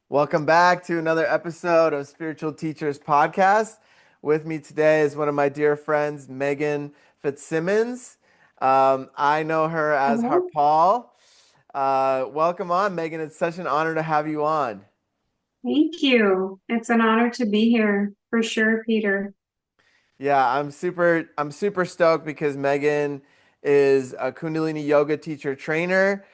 Welcome back to another episode of Spiritual Teachers Podcast. With me today is one of my dear friends, Meaghan Fitzsimmons. I know her as Hello. Harpal. Welcome on, Meaghan. It's such an honor to have you on. Thank you. It's an honor to be here for sure, Peter. Yeah, I'm super stoked because Meaghan is a Kundalini Yoga teacher trainer.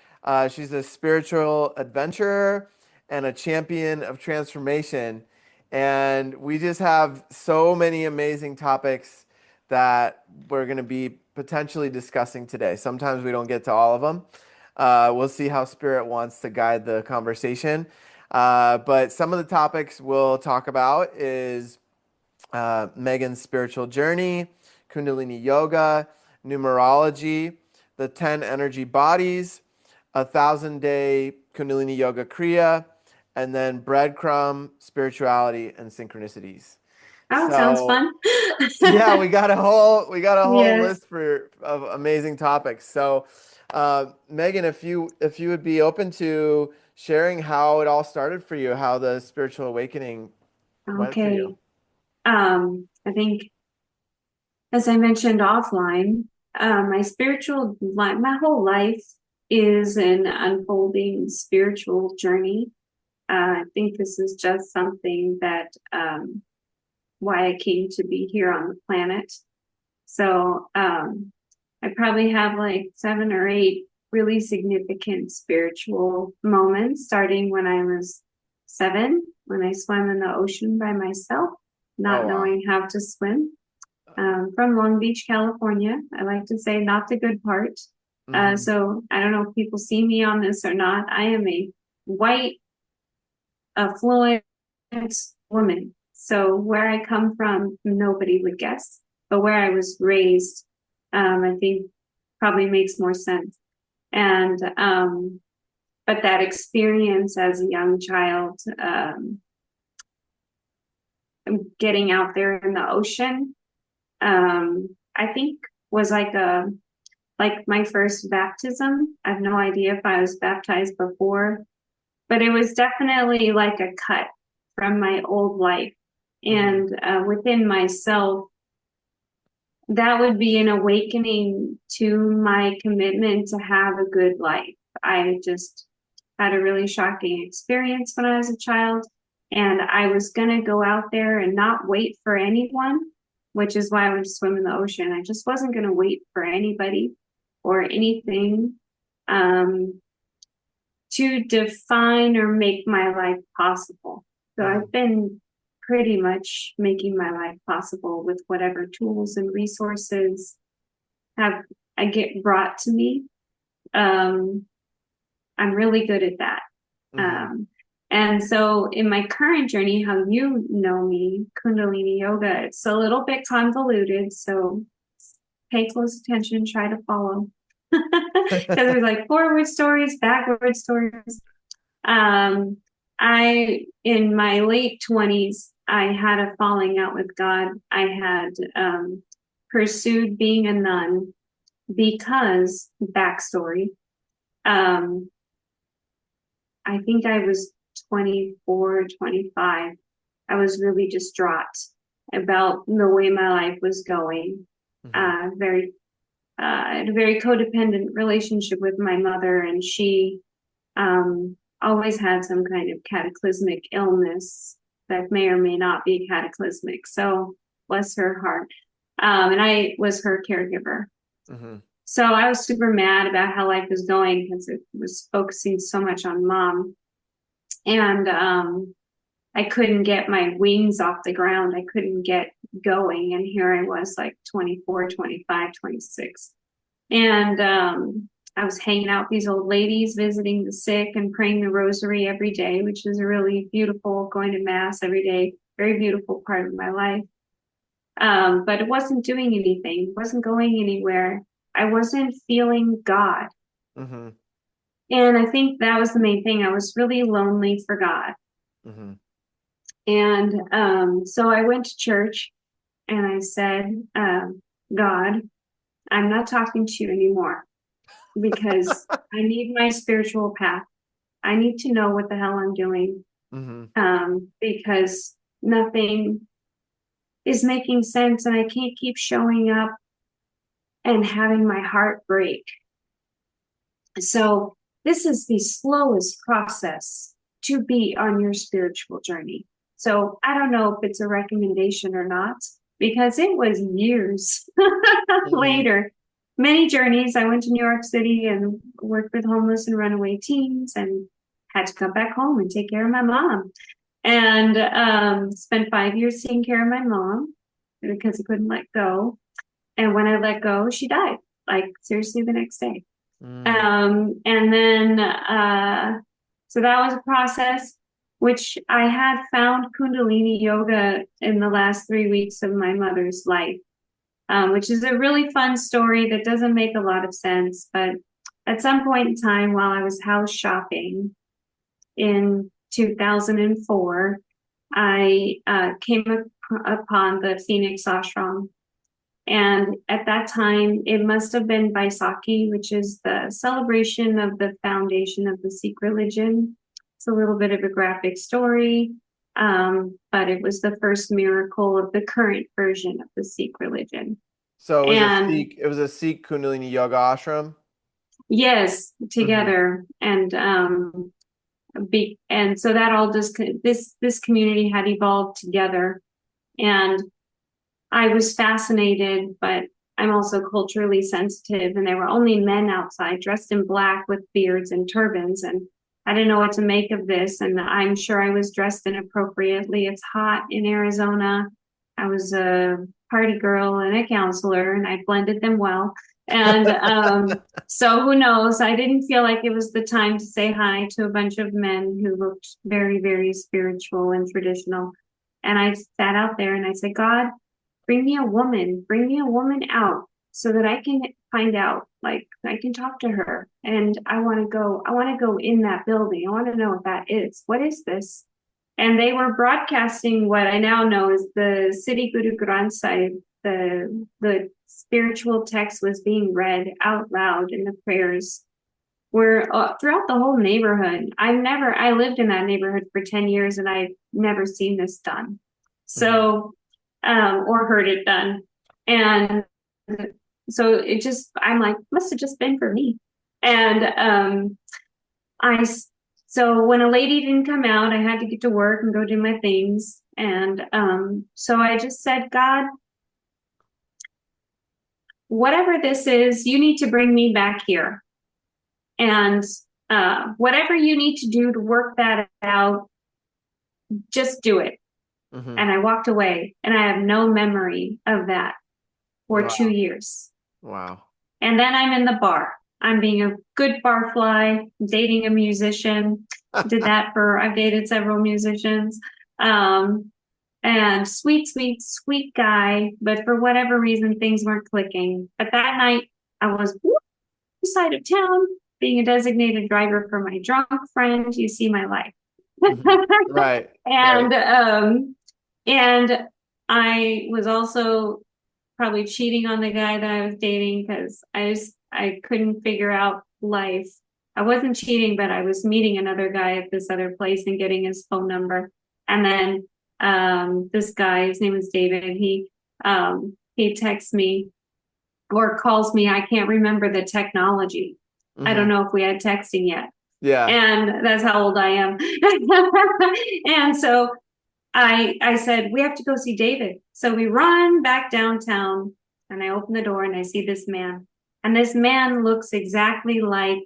She's a spiritual adventurer and a champion of transformation. And we just have so many amazing topics that we're going to be potentially discussing today. Sometimes we don't get to all of them. We'll see how Spirit wants to guide the conversation. But some of the topics we'll talk about is Meaghan's spiritual journey, Kundalini Yoga, numerology, the 10 energy bodies, 1,000-day Kundalini Yoga Kriya, and then breadcrumb, spirituality, and synchronicities. Oh, sounds So fun. yeah, we got a whole Yes. list of amazing topics. So Meaghan, if you would be open to sharing how it all started for you, how the spiritual awakening went for you. Okay. I think as I mentioned offline, my spiritual life, my whole life is an unfolding spiritual journey. I think this is just something that why I came to be here on the planet. So I probably have like 7 or 8 really significant spiritual moments, starting when I was 7, when I swam in the ocean by myself, Oh not wow. knowing how to swim. From Long Beach, California. I like to say not the good part. Hmm. So I don't know if people see me on this or not. I am a white, affluent woman. So where I come from, nobody would guess. But where I was raised, I think probably makes more sense. And but that experience as a young child, getting out there in the ocean, I think was like my first baptism. I have no idea if I was baptized before, but it was definitely like a cut from my old life. Hmm. And within myself, that would be an awakening to my commitment to have a good life. I just had a really shocking experience when I was a child, and I was going to go out there and not wait for anyone, which is why I would swim in the ocean. I just wasn't going to wait for anybody or anything um, to define or make my life possible. So Hmm. I've been pretty much making my life possible with whatever tools and resources have I get brought to me. Um, I'm really good at that. Hmm. Um, and so in my current journey, how you know me, Kundalini Yoga, it's a little bit convoluted. So pay close attention, try to follow. Because there's like forward stories, backward stories. Um, in my late 20s, I had a falling out with God. I had pursued being a nun because, backstory, um, I think I was 24, 25. I was really distraught about the way my life was going. Hmm. Very, I had a very codependent relationship with my mother, and she always had some kind of cataclysmic illness that may or may not be cataclysmic. So bless her heart. And I was her caregiver. Hmm. So I was super mad about how life was going because it was focusing so much on mom. And I couldn't get my wings off the ground. I couldn't get going. And here I was like 24, 25, 26. And I was hanging out with these old ladies, visiting the sick and praying the rosary every day, which is a really beautiful, going to mass every day, very beautiful part of my life. But it wasn't doing anything, wasn't going anywhere. I wasn't feeling God. Hmm. And I think that was the main thing. I was really lonely for God. Hmm. And so I went to church and I said, God, I'm not talking to you anymore because I need my spiritual path. I need to know what the hell I'm doing. Mm-hmm. Because nothing is making sense and I can't keep showing up and having my heart break. So this is the slowest process to be on your spiritual journey. So I don't know if it's a recommendation or not, because it was years Mm-hmm. later. Many journeys. I went to New York City and worked with homeless and runaway teens and had to come back home and take care of my mom. And spent 5 years taking care of my mom because I couldn't let go. And when I let go, she died, like seriously the next day. Mm. And then, so that was a process which I had found Kundalini Yoga in the last 3 weeks of my mother's life, which is a really fun story that doesn't make a lot of sense. But at some point in time, while I was house shopping in 2004, I came upon the Phoenix Ashram. And at that time, it must have been Vaisakhi, which is the celebration of the foundation of the Sikh religion. It's a little bit of a graphic story, but it was the first miracle of the current version of the Sikh religion. So And It was a Sikh Kundalini Yoga ashram. yes, Mm-hmm. together and so that all just this community had evolved together, and I was fascinated, but I'm also culturally sensitive. And there were only men outside dressed in black with beards and turbans. And I didn't know what to make of this. And I'm sure I was dressed inappropriately. It's hot in Arizona. I was a party girl and a counselor, and I blended them well. And so who knows? I didn't feel like it was the time to say hi to a bunch of men who looked very, very spiritual and traditional. And I sat out there and I said, God, bring me a woman out so that I can find out, like I can talk to her. And I want to go in that building. I want to know what that is. What is this? And they were broadcasting what I now know is the City Guru Granth Sahib. The spiritual text was being read out loud, and the prayers were throughout the whole neighborhood. I lived in that neighborhood for 10 years and I've never seen this done. Mm-hmm. So, or heard it done. And so I'm like, must have just been for me. And I, so when a lady didn't come out, I had to get to work and go do my things. And so I just said, God, whatever this is, you need to bring me back here. And whatever you need to do to work that out, just do it. Mm-hmm. And I walked away, and I have no memory of that for Wow. 2 years. Wow. And then I'm in the bar. I'm being a good barfly, dating a musician. I've dated several musicians. Um, and sweet, sweet, sweet guy. But for whatever reason, things weren't clicking. But that night, I was side of town, being a designated driver for my drunk friend. You see my life. Mm-hmm. Right. Right. and and I was also probably cheating on the guy that I was dating because I couldn't figure out life. I wasn't cheating, but I was meeting another guy at this other place and getting his phone number. And then this guy, his name is David, he texts me or calls me. I can't remember the technology. I Mm-hmm. don't know if we had texting yet. Yeah. And that's how old I am. And so I said, we have to go see David. So we run back downtown and I open the door and I see this man. And this man looks exactly like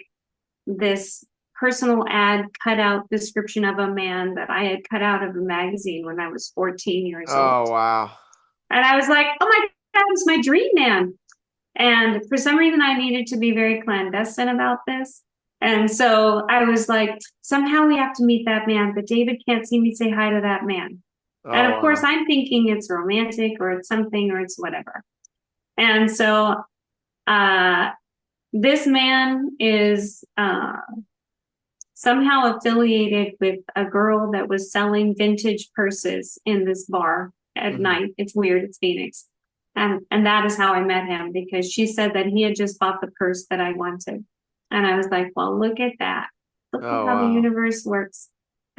this personal ad cutout description of a man that I had cut out of a magazine when I was 14 years old. Oh, wow. And I was like, oh my God, it's my dream man. And for some reason, I needed to be very clandestine about this. And so I was like, somehow we have to meet that man, but David can't see me say hi to that man. And Oh, of course, wow. I'm thinking it's romantic or it's something or it's whatever. And so uh, this man is somehow affiliated with a girl that was selling vintage purses in this bar at Mm-hmm. night. It's weird. It's Phoenix. And that is how I met him, because she said that he had just bought the purse that I wanted. And I was like, well, look at that. Look at Oh, how the wow. universe works.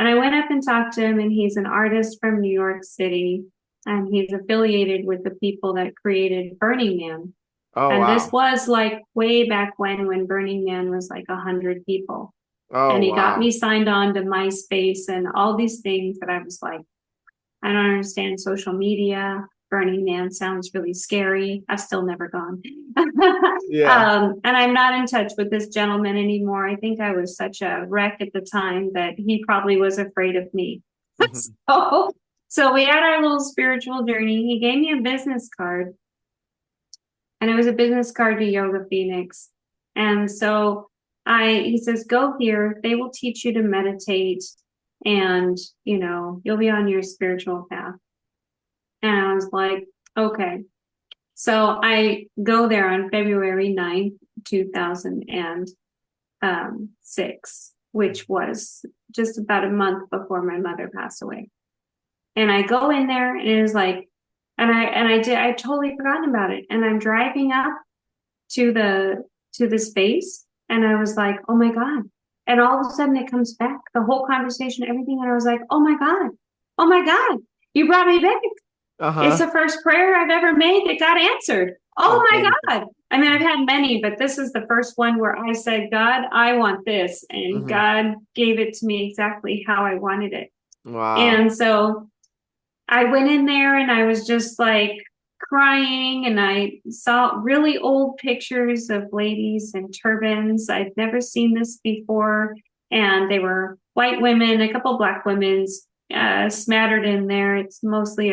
And I went up and talked to him, and he's an artist from New York City, and he's affiliated with the people that created Burning Man. Oh, And this wow. was like way back when Burning Man was like 100 people. Oh, And he got me wow. signed on to MySpace and all these things that I was like, I don't understand social media. Burning Man sounds really scary. I've still never gone. Yeah. And I'm not in touch with this gentleman anymore. I think I was such a wreck at the time that he probably was afraid of me. Mhm. so, so we had our little spiritual journey. He gave me a business card, and it was a business card to Yoga Phoenix. And so he says, go here. They will teach you to meditate, and, you'll be on your spiritual path. And I was like, okay. So I go there on February 9th, 2006, which was just about a month before my mother passed away. And I go in there, and it was like, I totally forgotten about it. And I'm driving up to the space, and I was like, oh my God. And all of a sudden it comes back, the whole conversation, everything. And I was like, oh my God, you brought me back. It's Uh-huh. the first prayer I've ever made that got answered. Oh my Amazing. God. I mean, I've had many, but this is the first one where I said, God, I want this. And Hmm. God gave it to me exactly how I wanted it. Wow. And so I went in there, and I was just like crying, and I saw really old pictures of ladies in turbans. I'd never seen this before. And they were white women, a couple black women's smattered in there. It's mostly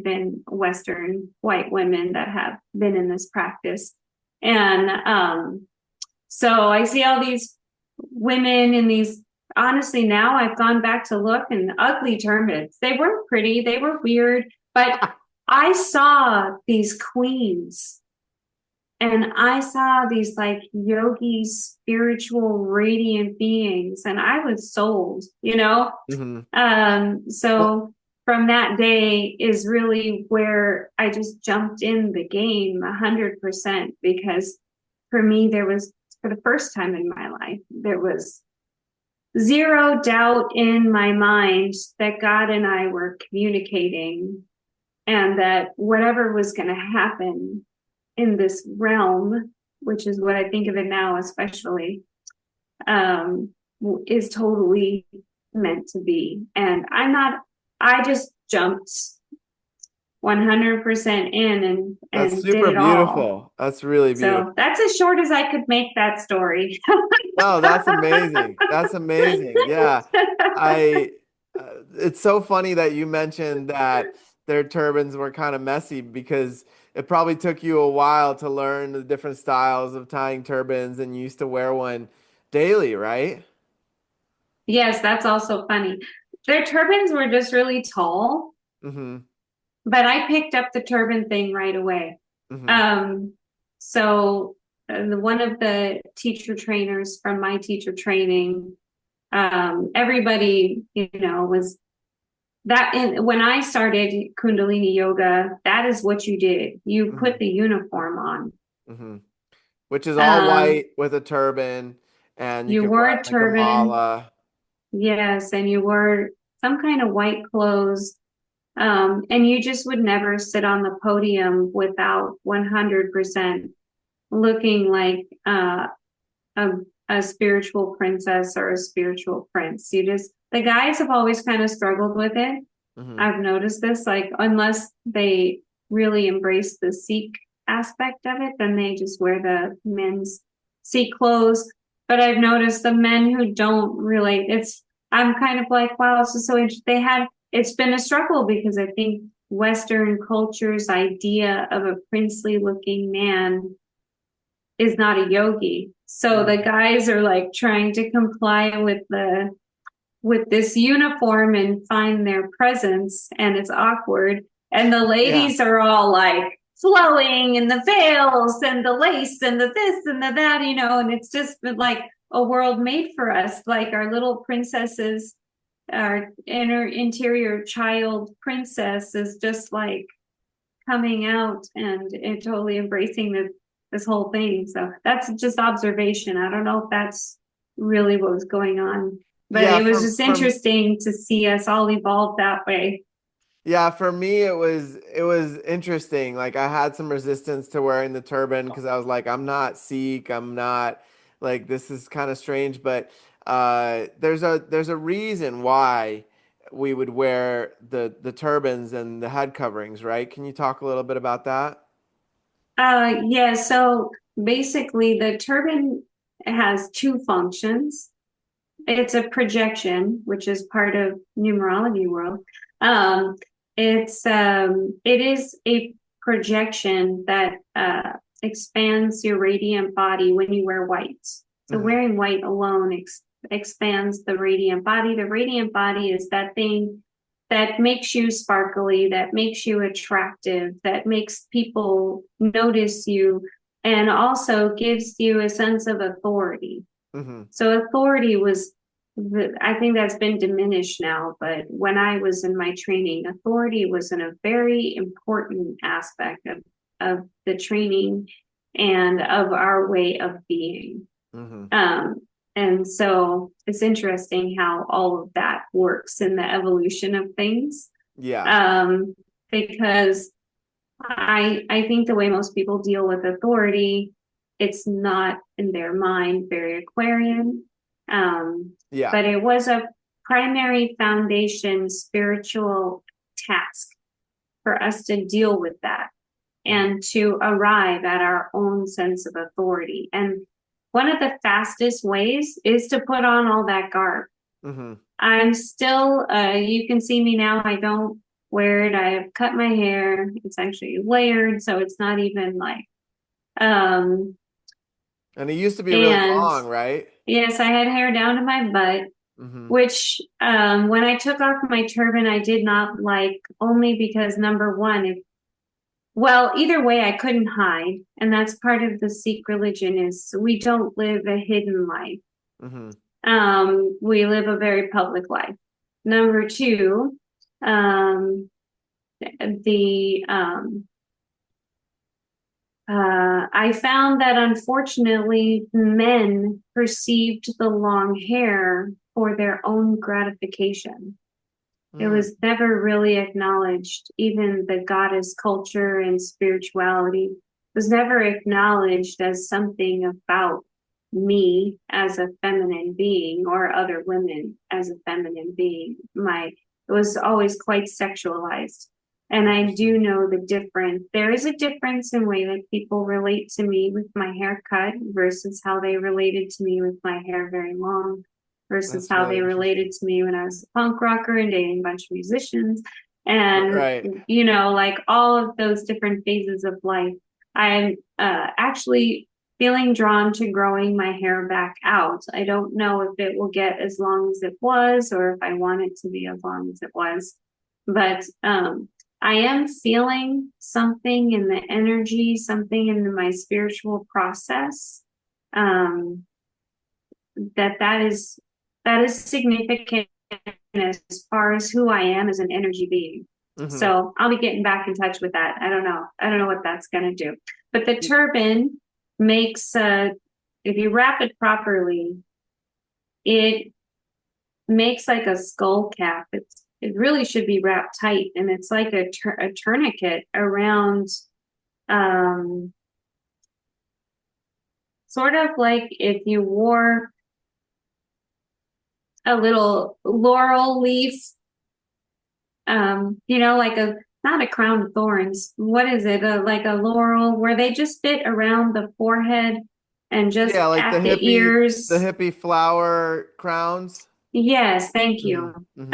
been Western white women that have been in this practice. And so I see all these women in these, honestly, now I've gone back to look, and ugly turbans. They weren't pretty, they were weird, but I saw these queens, and I saw these like yogi, spiritual, radiant beings, and I was sold. Hmm. Well, So from that day is really where I just jumped in the game 100%, because for me, for the first time in my life, there was zero doubt in my mind that God and I were communicating, and that whatever was going to happen in this realm, which is what I think of it now, especially, um, is totally meant to be. And I just jumped 100% in that's and did super it all. beautiful. That's really So beautiful. that's as short as I could make that story. No, that's amazing. That's amazing. Yeah. I it's so funny that you mentioned that their turbans were kind of messy because it probably took you a while to learn the different styles of tying turbans and you used to wear one daily, right? Yes, that's also funny. Their turbans were just really tall, Mm-hmm. but I picked up the turban thing right away. Mm-hmm. Um, so one of the teacher trainers from my teacher training, everybody, was that when I started Kundalini Yoga, that is what you did. You Mm-hmm. put the uniform on. Mm-hmm. Which is all Um, white with a turban and you you can wore wear a like a turban, mala. yes, and you wore some kind of white clothes. And you just would never sit on the podium without 100% looking like a, a spiritual princess or a spiritual prince. The guys have always kind of struggled with it. Mm-hmm. I've noticed this, like, unless they really embrace the Sikh aspect of it, then they just wear the men's Sikh clothes. But I've noticed the men who don't really, I'm kind of like, wow, this is so interesting. It's been a struggle, because I think Western culture's idea of a princely looking man is not a yogi. So the Mm-hmm. guys are like trying to comply with this uniform and find their presence, and it's awkward. And the Yeah. ladies are all like flowing, and the veils and the lace and the this and the that, and it's just been like a world made for us, like our little princesses, our interior child princess is just like coming out and totally embracing this whole thing. So that's just observation. I don't know if that's really what was going on. But Yeah, it was just from interesting to see us all evolve that way. yeah, for me it was interesting. Like I had some resistance to wearing the turban because I was like, I'm not Sikh, I'm not like this is kind of strange, but there's a reason why we would wear the turbans and the head coverings, right? Can you talk a little bit about that? Yeah, so basically the turban has two functions. It's a projection, which is part of numerology world. Um, it is a projection that expands your radiant body when you wear white. So Hmm. wearing white alone expands the radiant body. The radiant body is that thing that makes you sparkly, that makes you attractive, that makes people notice you, and also gives you a sense of authority. Hmm. So authority was, I think that's been diminished now, but when I was in my training, authority was a very important aspect of the training and of our way of being. Hmm. Um, and so it's interesting how all of that works in the evolution of things. Yeah. Um, because I think the way most people deal with authority, it's not in their mind very Aquarian. Um, Yeah. but it was a primary foundation spiritual task for us to deal with that Hmm. and to arrive at our own sense of authority. And one of the fastest ways is to put on all that garb. Hmm. I'm still, you can see me now. I don't wear it. I have cut my hair. It's actually layered, so it's not even like, um, And it used to be really and long, right? yes, I had hair down to my butt, Hmm. which, when I took off my turban, I did not like only because number one, well, either way, I couldn't hide. And that's part of the Sikh religion is we don't live a hidden life. Hmm. We live a very public life. Number two, um, the I found that unfortunately men perceived the long hair for their own gratification. It Mm. was never really acknowledged. Even the goddess culture and spirituality was never acknowledged as something about me as a feminine being or other women as a feminine being. It was always quite sexualized. And I do Interesting. know the difference. There is a difference in way that people relate to me with my haircut versus how they related to me with my hair very long versus That's how really they interesting. related to me when I was a punk rocker and dating a bunch of musicians. And, Right. like all of those different phases of life. I'm actually feeling drawn to growing my hair back out. I don't know if it will get as long as it was or if I want it to be as long as it was. But I am feeling something in the energy, something in my spiritual process. Um, that is significant as far as who I am as an energy being. Hmm. So I'll be getting back in touch with that. I don't know. I don't know what that's going to do. But the turban makes, if you wrap it properly, it makes like a skull cap. It really should be wrapped tight, and it's like a tourniquet around, um, sort of like if you wore a little laurel leaf, like a not a crown of thorns. What is it? Like a laurel where they just fit around the forehead and just Yeah, like at the the ears. hippie flower crowns. Yes, thank Hmm. you. Hmm.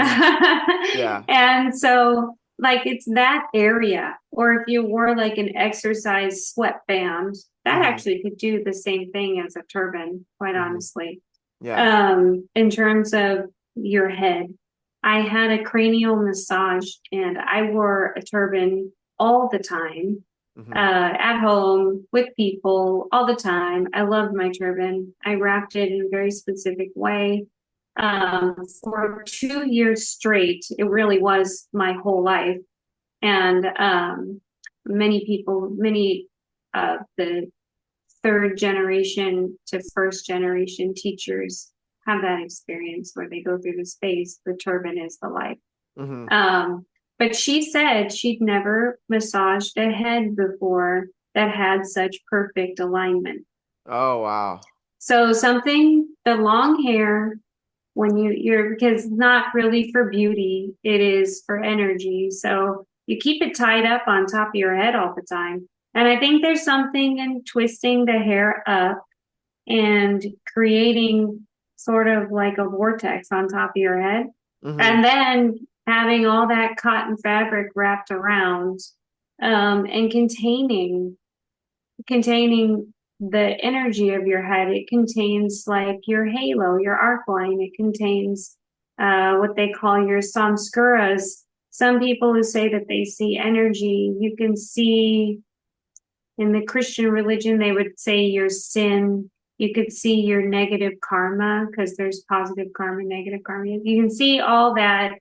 Yeah. And so, like, it's that area. Or if you wore like an exercise sweatband, that Hmm. actually could do the same thing as a turban, quite Hmm. honestly. Yeah. In terms of your head. I had a cranial massage and I wore a turban all the time, Hmm. at home with people all the time. I loved my turban. I wrapped it in a very specific way. For 2 years straight, it really was my whole life. And many of the third generation to first generation teachers have that experience where they go through the space. The turban is the life. Hmm. But she said she'd never massaged a head before that had such perfect alignment. Oh, wow. So something, the long hair, when you're, because it's not really for beauty, it is for energy. So you keep it tied up on top of your head all the time. And I think there's something in twisting the hair up and creating sort of like a vortex on top of your head. Hmm. And then having all that cotton fabric wrapped around, and containing the energy of your head. It contains like your halo, your arc line. It contains what they call your samskaras. Some people who say that they see energy, you can see in the Christian religion, they would say your sin. You could see your negative karma because there's positive karma, negative karma. You can see all that,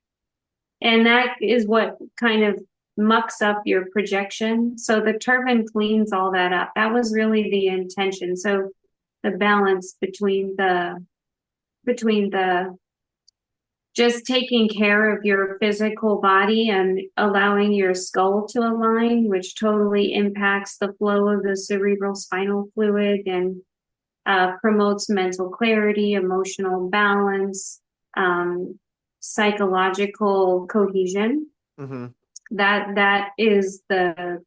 and that is what kind of mucks up your projection. So the turban cleans all that up. That was really the intention. So the balance between the just taking care of your physical body and allowing your skull to align, which totally impacts the flow of the cerebral spinal fluid and promotes mental clarity, emotional balance, um, psychological cohesion. Hmm. That is the,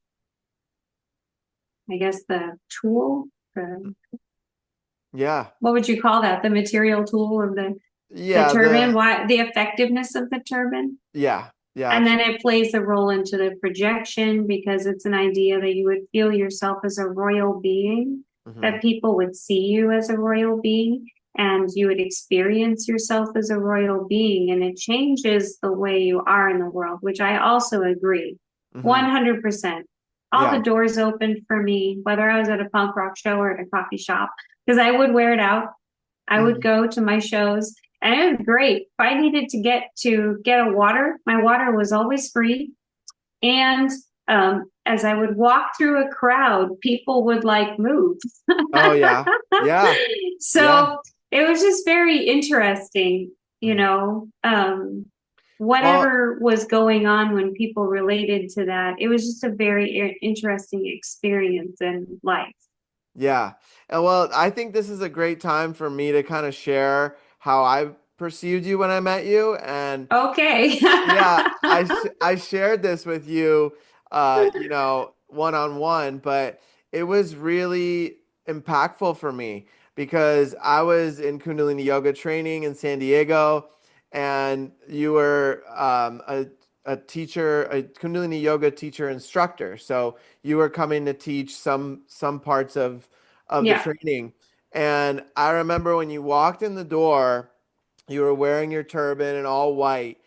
I guess, the tool. The, Yeah. what would you call that? The material tool of the Yeah. turban. Why the effectiveness of the turban? Yeah. Yeah. And then Absolutely. it plays a role into the projection because it's an idea that you would feel yourself as a royal being, Hmm. that people would see you as a royal being, and you would experience yourself as a royal being. And it changes the way you are in the world, which I also agree. Hmm. 100%. All the Yeah. doors open for me, whether I was at a punk rock show or at a coffee shop, because I would wear it out. I would Hmm. go to my shows and it was great. If I needed to get a water, my water was always free. And as I would walk through a crowd, people would like move. Oh, yeah. Yeah. Yeah. So it was just very interesting, you Hmm. know, Well, whatever was going on when people related to that. It was just a very interesting experience in life. yeah. And well, I think this is a great time for me to kind of share how I perceived you when I met you. And Okay. yeah, I shared this with you, one on one, but it was really impactful for me because I was in Kundalini Yoga training in San Diego, and you were a teacher, a Kundalini Yoga teacher instructor. So you were coming to teach some parts of the Yeah. training, and I remember when you walked in the door, you were wearing your turban and all white,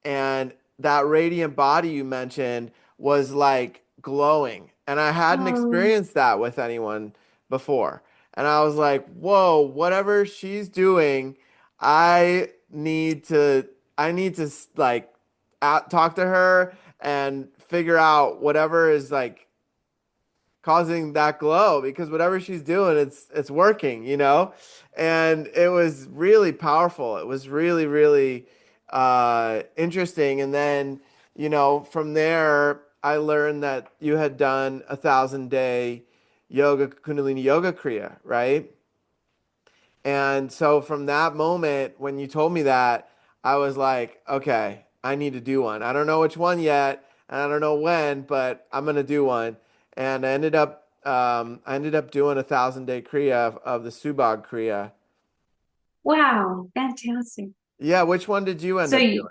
and that radiant body you mentioned was like glowing. And I hadn't Um, experienced that with anyone before. And I was like, whoa, whatever she's doing, I need to, I need to like talk to her and figure out whatever is like causing that glow, because whatever she's doing, it's working, And it was really powerful. It was really, really interesting. And then, from there, I learned that you had done 1,000 day yoga, Kundalini Yoga Kriya, right? And so from that moment, when you told me that, I was like, okay, I need to do one. I don't know which one yet, and I don't know when, but I'm gonna do one. And I ended up doing 1,000 day kriya of the Subag kriya. wow, fantastic. Yeah, which one did you end So up doing?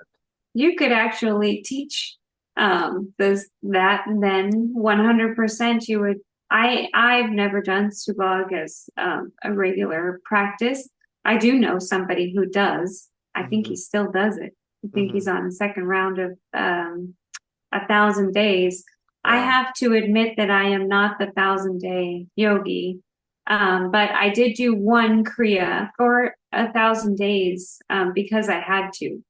you could actually teach this that and then 100% you would. I've never done subag as a regular practice. I do know somebody who does. I think Hmm. he still does it. I think Hmm. he's on the second round of 1,000 days. I Wow. have to admit that I am not the 1,000 day yogi. But I did do one kriya for 1,000 days because I had to.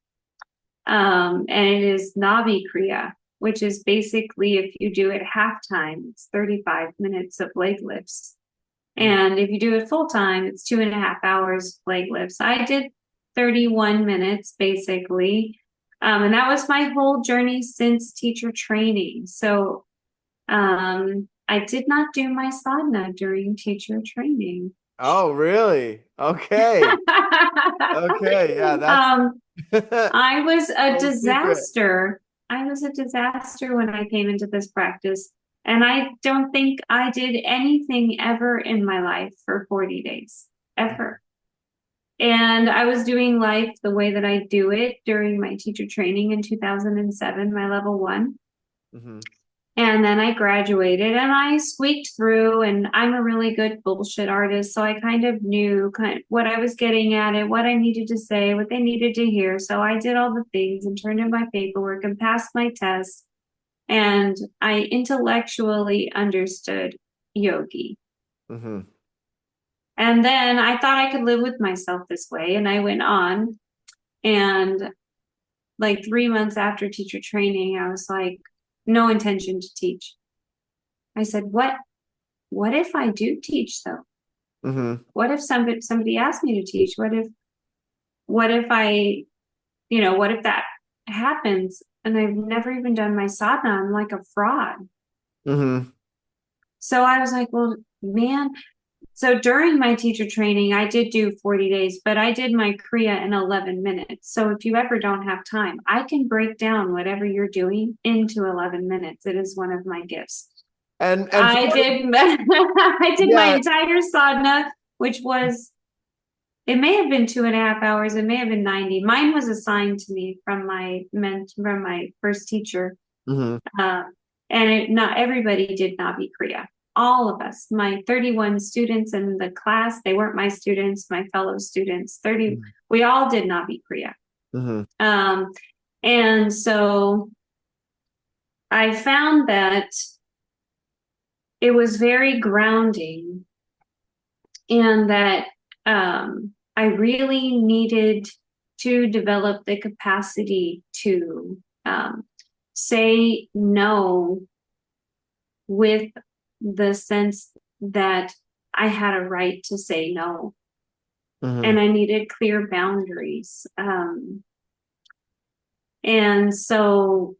And it is Navi Kriya, which is basically if you do it half time, it's 35 minutes of leg lifts. Mm. And if you do it full time, it's 2.5 hours leg lifts. I did 31 minutes basically. And that was my whole journey since teacher training. So I did not do my sadhana during teacher training. Oh, really? Okay. Okay. Yeah, that's um, I was a whole secret. disaster. I was a disaster when I came into this practice. And I don't think I did anything ever in my life for 40 days, ever. And I was doing life the way that I do it during my teacher training in 2007, my level one. Hmm. And then I graduated and I squeaked through, and I'm a really good bullshit artist. So I kind of knew what I was getting at it, what I needed to say, what they needed to hear. So I did all the things and turned in my paperwork and passed my test. And I intellectually understood yogi. Hmm. And then I thought I could live with myself this way. And I went on, and like 3 months after teacher training, I was like, no intention to teach. I said, what if I do teach though? Hmm. What if somebody asked me to teach? What if I, what if that happens and I've never even done my sadhana? I'm like a fraud. Hmm. So I was like, well, man. So during my teacher training, I did do 40 days, but I did my kriya in 11 minutes. So if you ever don't have time, I can break down whatever you're doing into 11 minutes. It is one of my gifts. And for I what, did I did my yeah. entire sadhana, which was, it may have been 2.5 hours, it may have been 90. Mine was assigned to me from my first teacher. Hmm. Um, and not everybody did Nabi Kriya. All of us, my 31 students in the class, they weren't my students, my fellow students, 30, we all did Nabi Kriya. Hmm. Um, and so I found that it was very grounding, and that I really needed to develop the capacity to say no with the sense that I had a right to say no, Hmm. and I needed clear boundaries. And so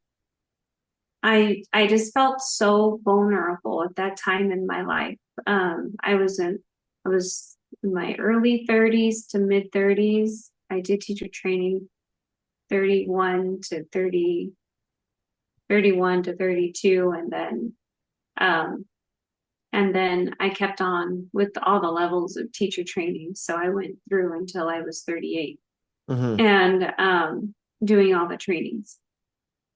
I just felt so vulnerable at that time in my life. I was in my early 30s to mid 30s. I did teacher training 31 to 30, 31 to 32, um and then I kept on with all the levels of teacher training. So I went through until I was 38, Hmm. and doing all the trainings.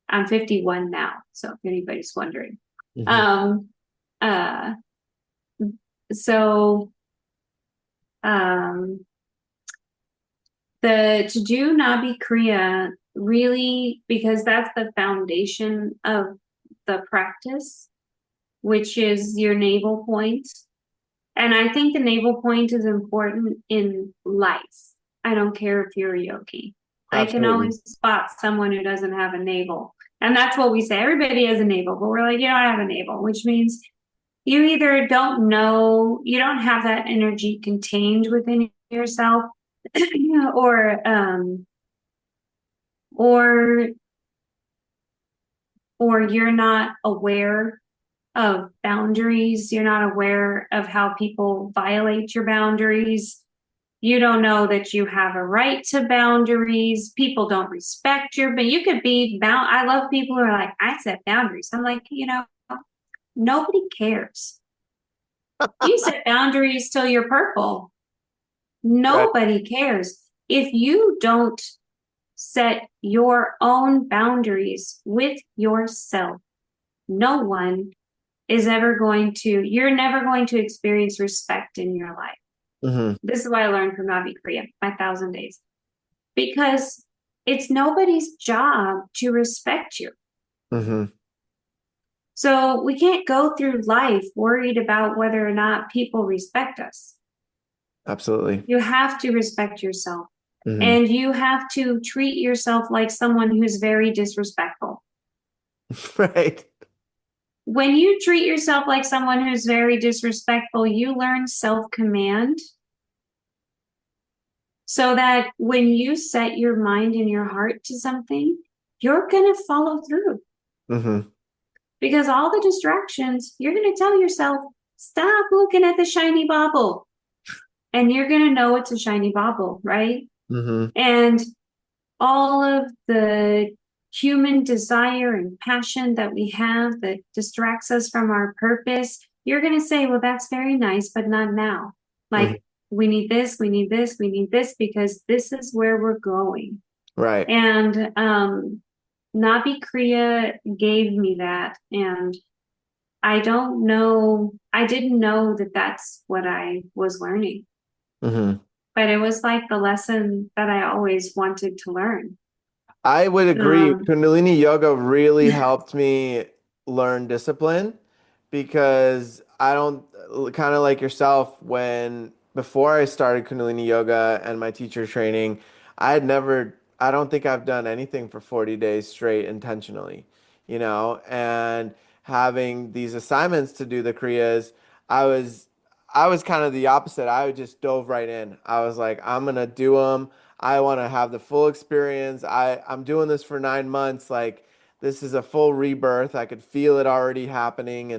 I'm 51 now, so if anybody's wondering. Hmm. Um, uh, so um, the to do Nabi Kriya really, because that's the foundation of the practice, which is your navel point. And I think the navel point is important in life. I don't care if you're a yogi. I can Absolutely. always spot someone who doesn't have a navel. And that's what we say. Everybody has a navel, but we're like, you don't have a navel, which means you either don't know, you don't have that energy contained within yourself, or or or you're not aware of boundaries, you're not aware of how people violate your boundaries. You don't know that you have a right to boundaries. People don't respect but you could be bound. I love people who are like, I set boundaries. I'm like, nobody cares. You set boundaries till you're purple. Right. Nobody cares. If you don't set your own boundaries with yourself, no one is ever going to, you're never going to experience respect in your life. Hmm. This is what I learned from Navi Kriya, my 1,000 days, because it's nobody's job to respect you. Hmm. So we can't go through life worried about whether or not people respect us. Absolutely. You have to respect yourself, Hmm. and you have to treat yourself like someone who's very disrespectful. Right. When you treat yourself like someone who's very disrespectful, you learn self-command. so that when you set your mind and your heart to something, you're going to follow through. Mm-hmm. Because all the distractions, you're going to tell yourself, stop looking at the shiny bauble. And you're going to know it's a shiny bauble, right? Mm-hmm. And all of the human desire and passion that we have that distracts us from our purpose, you're going to say, well, that's very nice, but not now. Mm-hmm. Like, we need this, we need this, we need this, because this is where we're going. Right. And Nabi Kriya gave me that. And I don't know, I didn't know that that's what I was learning, Mm-hmm. but it was like the lesson that I always wanted to learn. I would agree. Um, Kundalini Yoga really helped me learn discipline because I don't, kind of like yourself, when before I started Kundalini Yoga and my teacher training, I don't think I've done anything for 40 days straight intentionally, and having these assignments to do the kriyas, I was, I was kind of the opposite. I just dove right in. I was like, I'm gonna do them. I want to have the full experience. I'm doing this for 9 months. Like, this is a full rebirth. I could feel it already happening,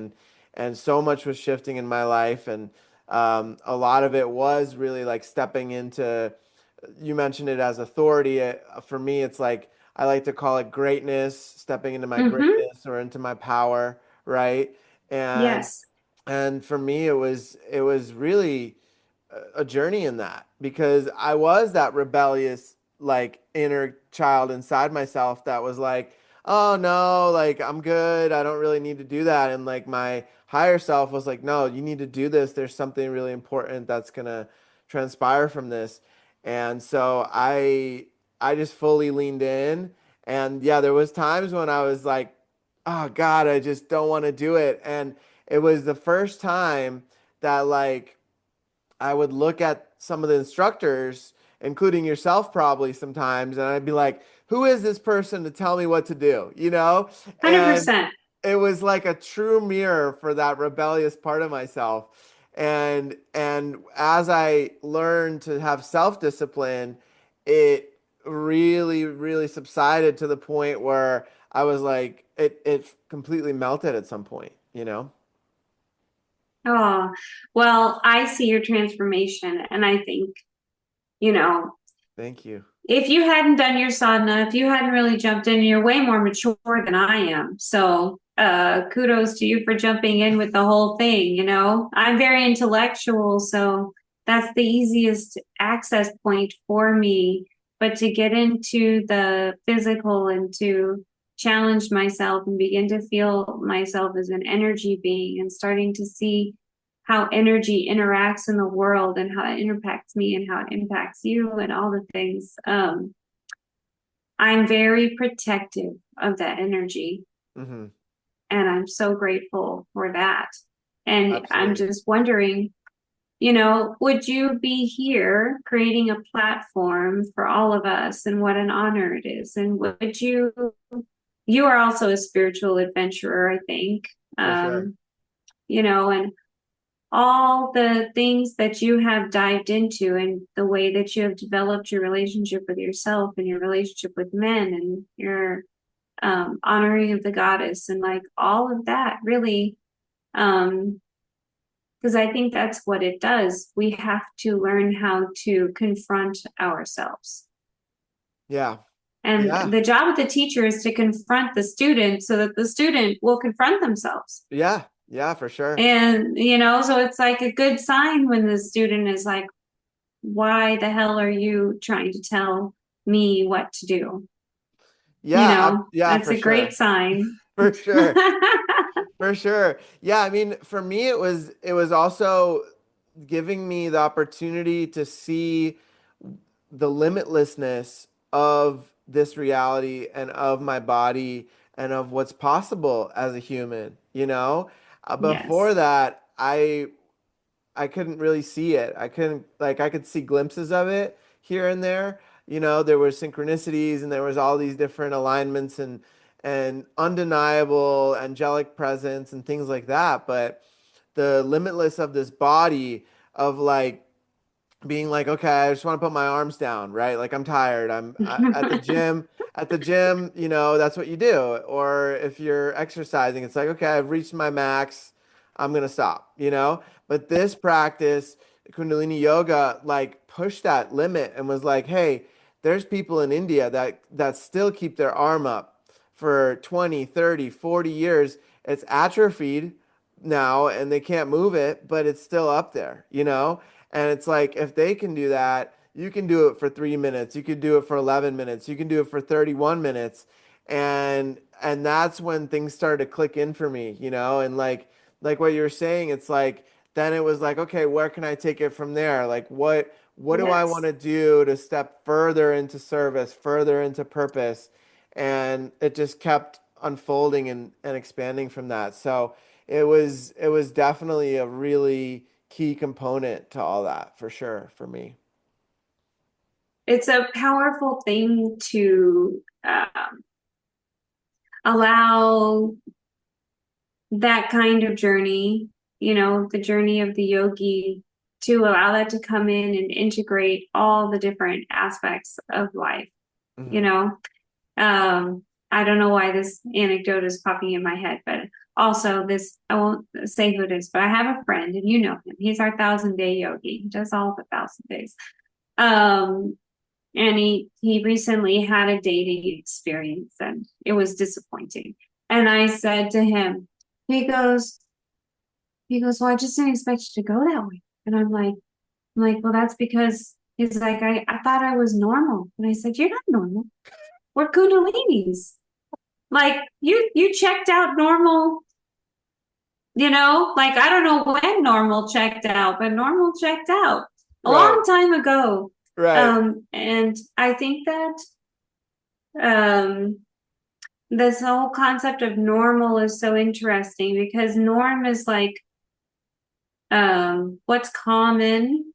and so much was shifting in my life, and a lot of it was really like stepping into. You mentioned it as authority. For me, it's like I like to call it greatness, stepping into my mhm, greatness or into my power, right? And yes. and for me, it was really a journey in that because I was that rebellious, like, inner child inside myself that was like, oh no, like, I'm good. I don't really need to do that. And like my higher self was like, no, you need to do this. There's something really important that's gonna transpire from this. And so I just fully leaned in. And yeah, there was times when I was like, oh God, I just don't want to do it. And it was the first time that, like, I would look at some of the instructors, including yourself probably sometimes, and I'd be like, who is this person to tell me what to do? And 100%. it was like a true mirror for that rebellious part of myself. And as I learned to have self-discipline, it really, really subsided to the point where I was like, it completely melted at some point. Oh, well, I see your transformation, and I think, you know, Thank you. if you hadn't done your sadhana, if you hadn't really jumped in, you're way more mature than I am. So, kudos to you for jumping in with the whole thing. I'm very intellectual, so that's the easiest access point for me. But to get into the physical and to challenge myself and begin to feel myself as an energy being and starting to see how energy interacts in the world and how it impacts me and how it impacts you and all the things. I'm very protective of that energy, Hmm. and I'm so grateful for that. And I'm Absolutely. just wondering, would you be here creating a platform for all of us? And what an honor it is. And you are also a spiritual adventurer, I think. For sure. Um, and all the things that you have dived into and the way that you have developed your relationship with yourself and your relationship with men and your honoring of the goddess and like all of that really because I think that's what it does. We have to learn how to confront ourselves. Yeah. And Yeah. the job of the teacher is to confront the student so that the student will confront themselves. Yeah. Yeah, for sure. And, so it's like a good sign when the student is like, why the hell are you trying to tell me what to do? Yeah, That's for a great sure. sign. For sure. For sure. Yeah, I mean, for me it was also giving me the opportunity to see the limitlessness of this reality and of my body and of what's possible as a human. Before Yes. that, I couldn't really see it. I couldn't, like, I could see glimpses of it here and there. There were synchronicities and there was all these different alignments and undeniable angelic presence and things like that. But the limitless of this body, of like being like, okay, I just want to put my arms down, right? Like I'm tired. At the gym. At the gym, you know, that's what you do. Or if you're exercising, it's like, okay, I've reached my max. I'm gonna stop, you know? But this practice, Kundalini Yoga, like pushed that limit and was like, hey, there's people in India that still keep their arm up for 20, 30, 40 years. It's atrophied now and they can't move it, but it's still up there, you know? And it's like if they can do that, you can do it for 3 minutes. You could do it for 11 minutes. You can do it for 31 minutes. And that's when things started to click in for me, you know? And like what you were saying, it's like then it was like, okay, where can I take it from there? Like what do I want Yes. to do to step further into service, further into purpose? And it just kept unfolding and expanding from that. So it was definitely a really key component to all that for sure for me. It's a powerful thing to allow that kind of journey, the journey of the yogi, to allow that to come in and integrate all the different aspects of life, you Hmm. know. Um, I don't know why this anecdote is popping in my head, but also this, I won't say who it is, but I have a friend and you know him. He's our 1,000 day yogi. He does all the 1,000 days. Um, and he recently had a dating experience and it was disappointing. And I said to him, he goes, well, I just didn't expect you to go that way. And I'm like, well, that's because he's like, I thought I was normal. And I said, you're not normal. We're Kundalinis. Like you checked out normal, like I don't know when normal checked out, but normal checked out a Right. long time ago. Right. And I think that um this whole concept of normal is so interesting because norm is like what's common,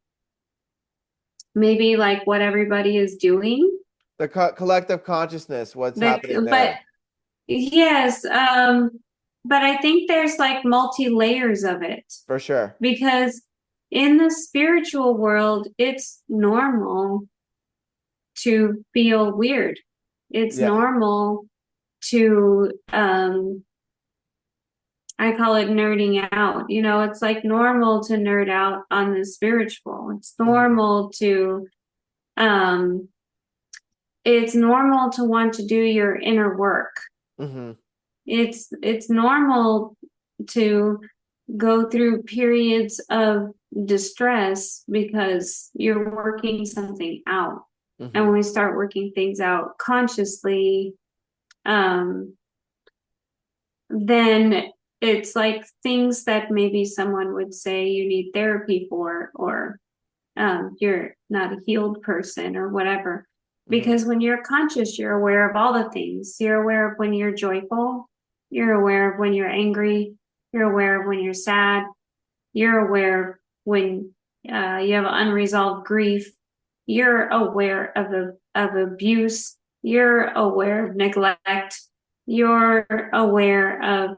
maybe like what everybody is doing. The collective consciousness, what's happening But there, yes, but I think there's like multi layers of it for sure. because in the spiritual world, it's normal to feel weird. It's Yeah. normal to, I call it nerding out. It's like normal to nerd out on the spiritual. Hmm. Um, it's normal to want to do your inner work. Hmm. It's normal to go through periods of distress because you're working something out. And Hmm. when we start working things out consciously, um, then it's like things that maybe someone would say you need therapy for, or you're not a healed person or whatever. Hmm. Because when you're conscious, you're aware of all the things. You're aware of when you're joyful, you're aware of when you're angry, you're aware of when you're sad, you're aware when you have unresolved grief. You're aware of abuse. You're aware of neglect. You're aware of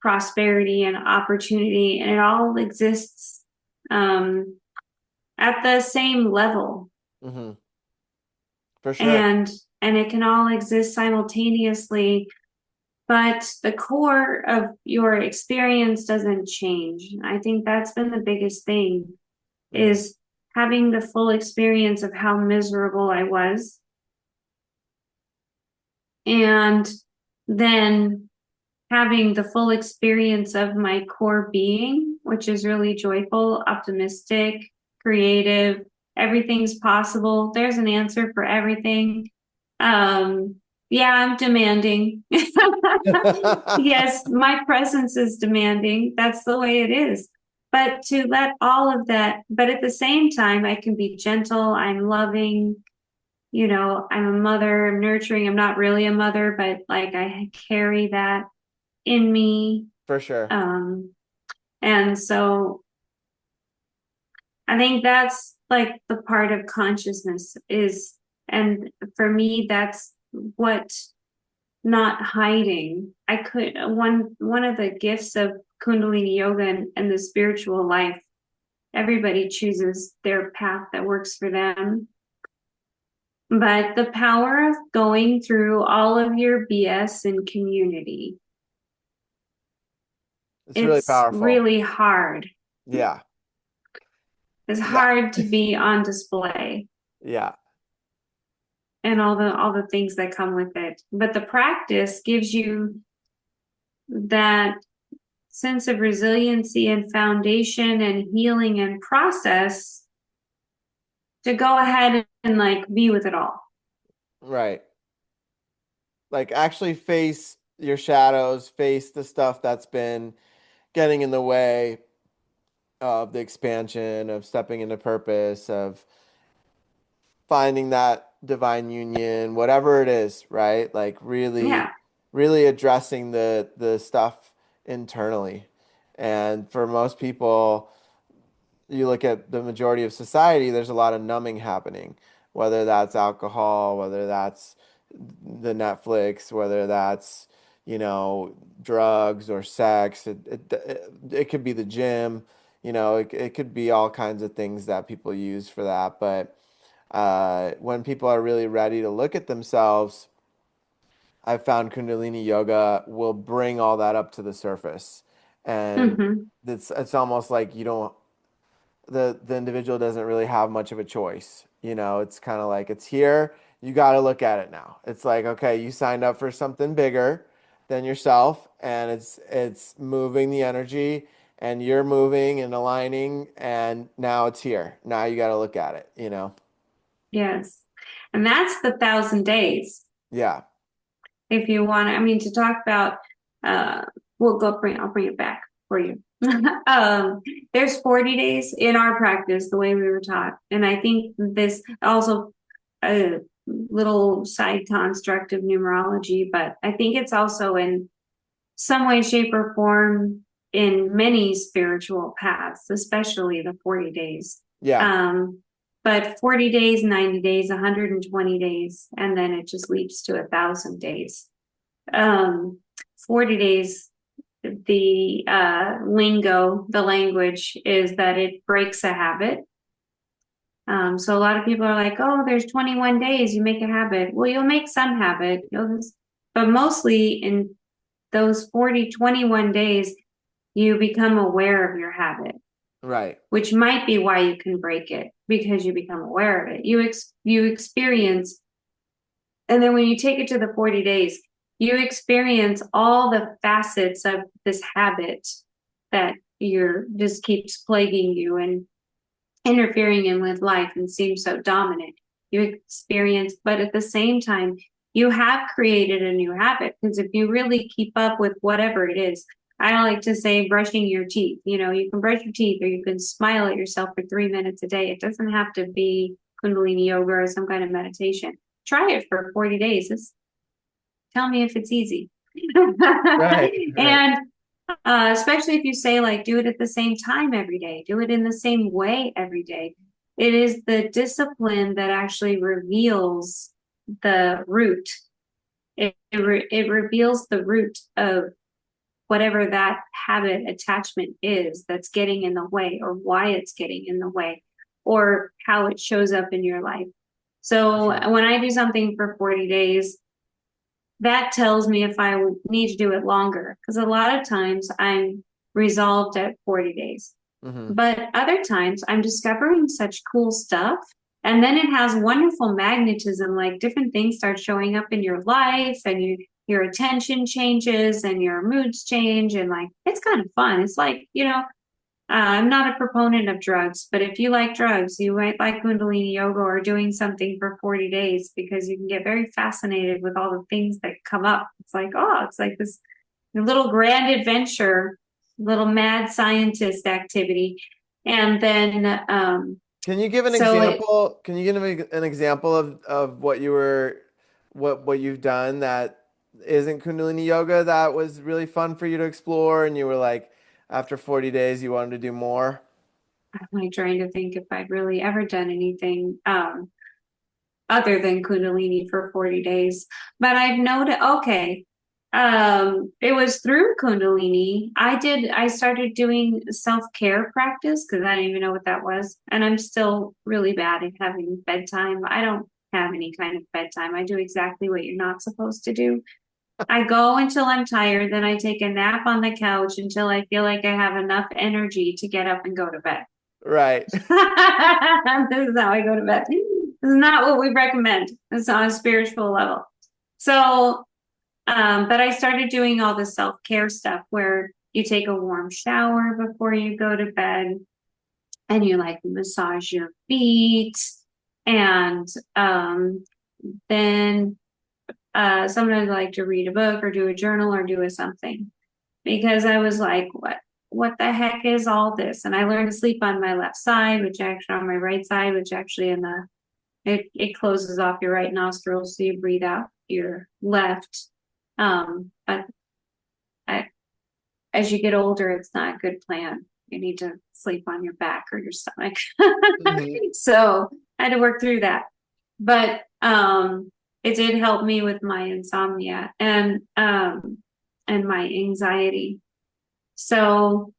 prosperity and opportunity, and it all exists um, at the same level, Hmm. For sure. and it can all exist simultaneously. But the core of your experience doesn't change. I think that's been the biggest thing, Hmm. is having the full experience of how miserable I was. And then having the full experience of my core being, which is really joyful, optimistic, creative, everything's possible. There's an answer for everything. Um, yeah, I'm demanding. Yes, my presence is demanding. That's the way it is. But to let all of that, but at the same time, I can be gentle, I'm loving, I'm a mother, I'm nurturing. I'm not really a mother, but like I carry that in me. For sure. Um, and so I think that's like the part of consciousness is, and for me, that's what not hiding. I could, one of the gifts of Kundalini Yoga and the spiritual life Everybody chooses their path that works for them. But the power of going through all of your BS in community, It's really it's powerful. really hard. Yeah. It's Yeah. hard to be on display Yeah. and all the things that come with it. But the practice gives you that sense of resiliency and foundation and healing and process to go ahead and like be with it all. Right. Like actually face your shadows, face the stuff that's been getting in the way of the expansion, of stepping into purpose, of finding that divine union, whatever it is, right? Like really, Yeah. really addressing the stuff internally. And for most people, you look at the majority of society, there's a lot of numbing happening, whether that's alcohol, whether that's the Netflix, whether that's, you know, drugs or sex. It could be the gym, you know, it could be all kinds of things that people use for that. But when people are really ready to look at themselves, I've found Kundalini Yoga will bring all that up to the surface. And Mm-hmm. it's almost like you don't the individual doesn't really have much of a choice. You know, it's kind of like it's here, you got to look at it now. It's like, okay, you signed up for something bigger than yourself and it's moving the energy and you're moving and aligning and now it's here. Now you got to look at it, you know. Yes. And that's the 1,000 days. Yeah. If you want to, I mean, to talk about, uh, I'll bring it back for you. um, there's 40 days in our practice, the way we were taught. And I think this also a little side construct of numerology, but I think it's also in some way, shape, or form in many spiritual paths, especially the 40 days. Yeah. Um, but 40 days, 90 days, 120 days, and then it just leaps to 1,000 days. Um, 40 days, the lingo, the language is that it breaks a habit. So a lot of people are like, oh, there's 21 days, you make a habit. Well, you'll make some habit, but mostly in those 40, 21 days, you become aware of your habit, Right. which might be why you can break it because you become aware of it. You experience, and then when you take it to the 40 days, you experience all the facets of this habit that you're just keeps plaguing you and interfering in with life and seems so dominant. You experience, but at the same time, you have created a new habit because if you really keep up with whatever it is, I like to say brushing your teeth. You know, you can brush your teeth or you can smile at yourself for 3 minutes a day. It doesn't have to be Kundalini yoga or some kind of meditation. Try it for 40 days. Tell me if it's easy. Right. Right. And especially if you say like do it at the same time every day, do it in the same way every day. It is the discipline that actually reveals the root. It reveals the root of whatever that habit attachment is that's getting in the way or why it's getting in the way or how it shows up in your life. For So sure. when I do something for 40 days, that tells me if I need to do it longer. Because a lot of times I'm resolved at 40 days. Hmm. But other times I'm discovering such cool stuff. And then it has wonderful magnetism, like different things start showing up in your life and your attention changes and your moods change. And like, it's kind of fun. It's like, I'm not a proponent of drugs, but if you like drugs, you might like Kundalini yoga or doing something for 40 days because you can get very fascinated with all the things that come up. It's like, oh, it's like this little grand adventure, little mad scientist activity. And then, Can you give an so it, example? Can you give an example of what you were, what you've done that isn't Kundalini yoga that was really fun for you to explore, and you were like, after 40 days, you wanted to do more? I'm like trying to think if I've really ever done anything, other than Kundalini for 40 days. But I've noted, okay, It was through Kundalini. I started doing self-care practice because I didn't even know what that was. And I'm still really bad at having bedtime. I don't have any kind of bedtime. I do exactly what you're not supposed to do. I go until I'm tired, then I take a nap on the couch until I feel like I have enough energy to get up and go to bed. Right. This is how I go to bed. This is not what we recommend. It's on a spiritual level. So, but I started doing all the self-care stuff where you take a warm shower before you go to bed and you like massage your feet and then sometimes I like to read a book or do a journal or do a something because I was like, what the heck is all this? And I learned to sleep on my left side, which actually on my right side, which actually it closes off your right nostril so you breathe out your left. But as you get older, it's not a good plan. You need to sleep on your back or your stomach. Hmm. So I had to work through that. But it did help me with my insomnia and my anxiety. So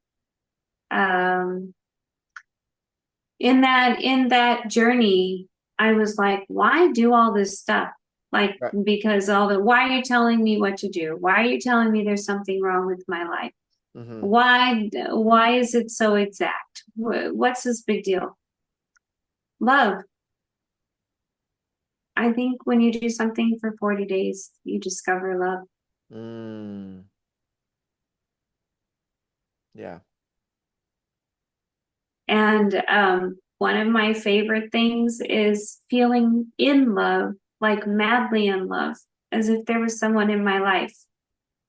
in that journey, I was like, why do all this stuff? Like, Right. because why are you telling me what to do? Why are you telling me there's something wrong with my life? Hmm. Why is it so exact? What's this big deal? Love. I think when you do something for 40 days, you discover love. Mm. Yeah. And one of my favorite things is feeling in love, like madly in love, as if there was someone in my life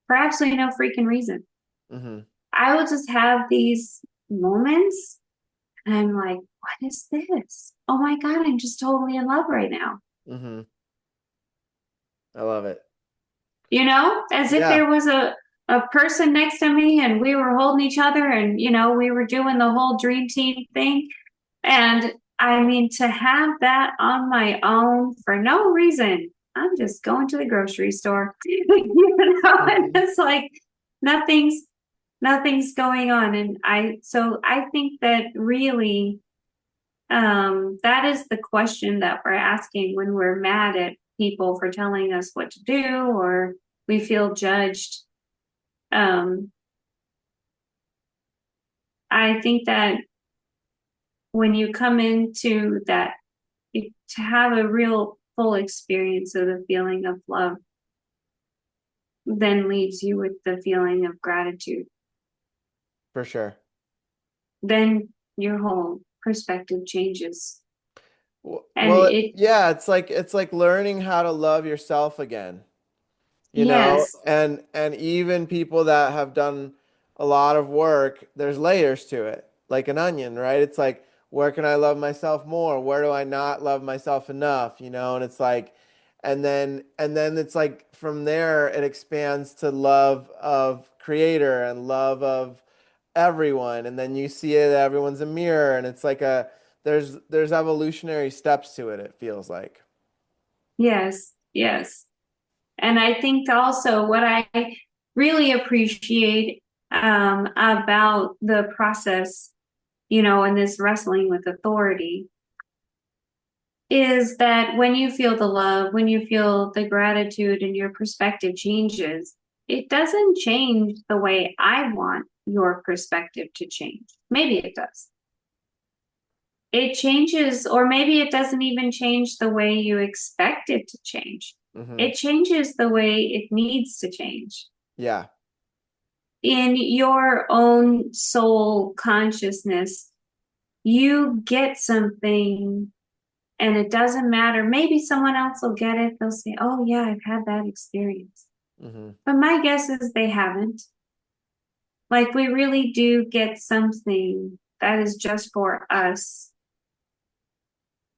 for absolutely no freaking reason. Hmm. I will just have these moments and I'm like, what is this? Oh my God, I'm just totally in love right now. Hmm. I love it. As if Yeah. there was a person next to me and we were holding each other and, we were doing the whole dream team thing. And I mean, to have that on my own for no reason, I'm just going to the grocery store, and Hmm. it's like nothing's nothing's going on. And so I think that really, that is the question that we're asking when we're mad at people for telling us what to do or we feel judged. Um, I think that when you come into that, to have a real full experience of the feeling of love, then leaves you with the feeling of gratitude. For sure. Then your whole perspective changes. And Well, yeah, it's like learning how to love yourself again. yes, And even people that have done a lot of work, there's layers to it, like an onion, right? It's like, where can I love myself more? Where do I not love myself enough? And it's like, and then it's like from there it expands to love of creator and love of everyone, and then you see it, everyone's a mirror, and it's like there's evolutionary steps to it, it feels like. yes, yes. And I think also what I really appreciate about the process, and this wrestling with authority is that when you feel the love, when you feel the gratitude and your perspective changes, it doesn't change the way I want your perspective to change. Maybe it does. It changes, or maybe it doesn't even change the way you expect it to change. Hmm. It changes the way it needs to change. Yeah. In your own soul consciousness, you get something and it doesn't matter. Maybe someone else will get it. They'll say, oh, yeah, I've had that experience. Hmm. But my guess is they haven't. Like, we really do get something that is just for us,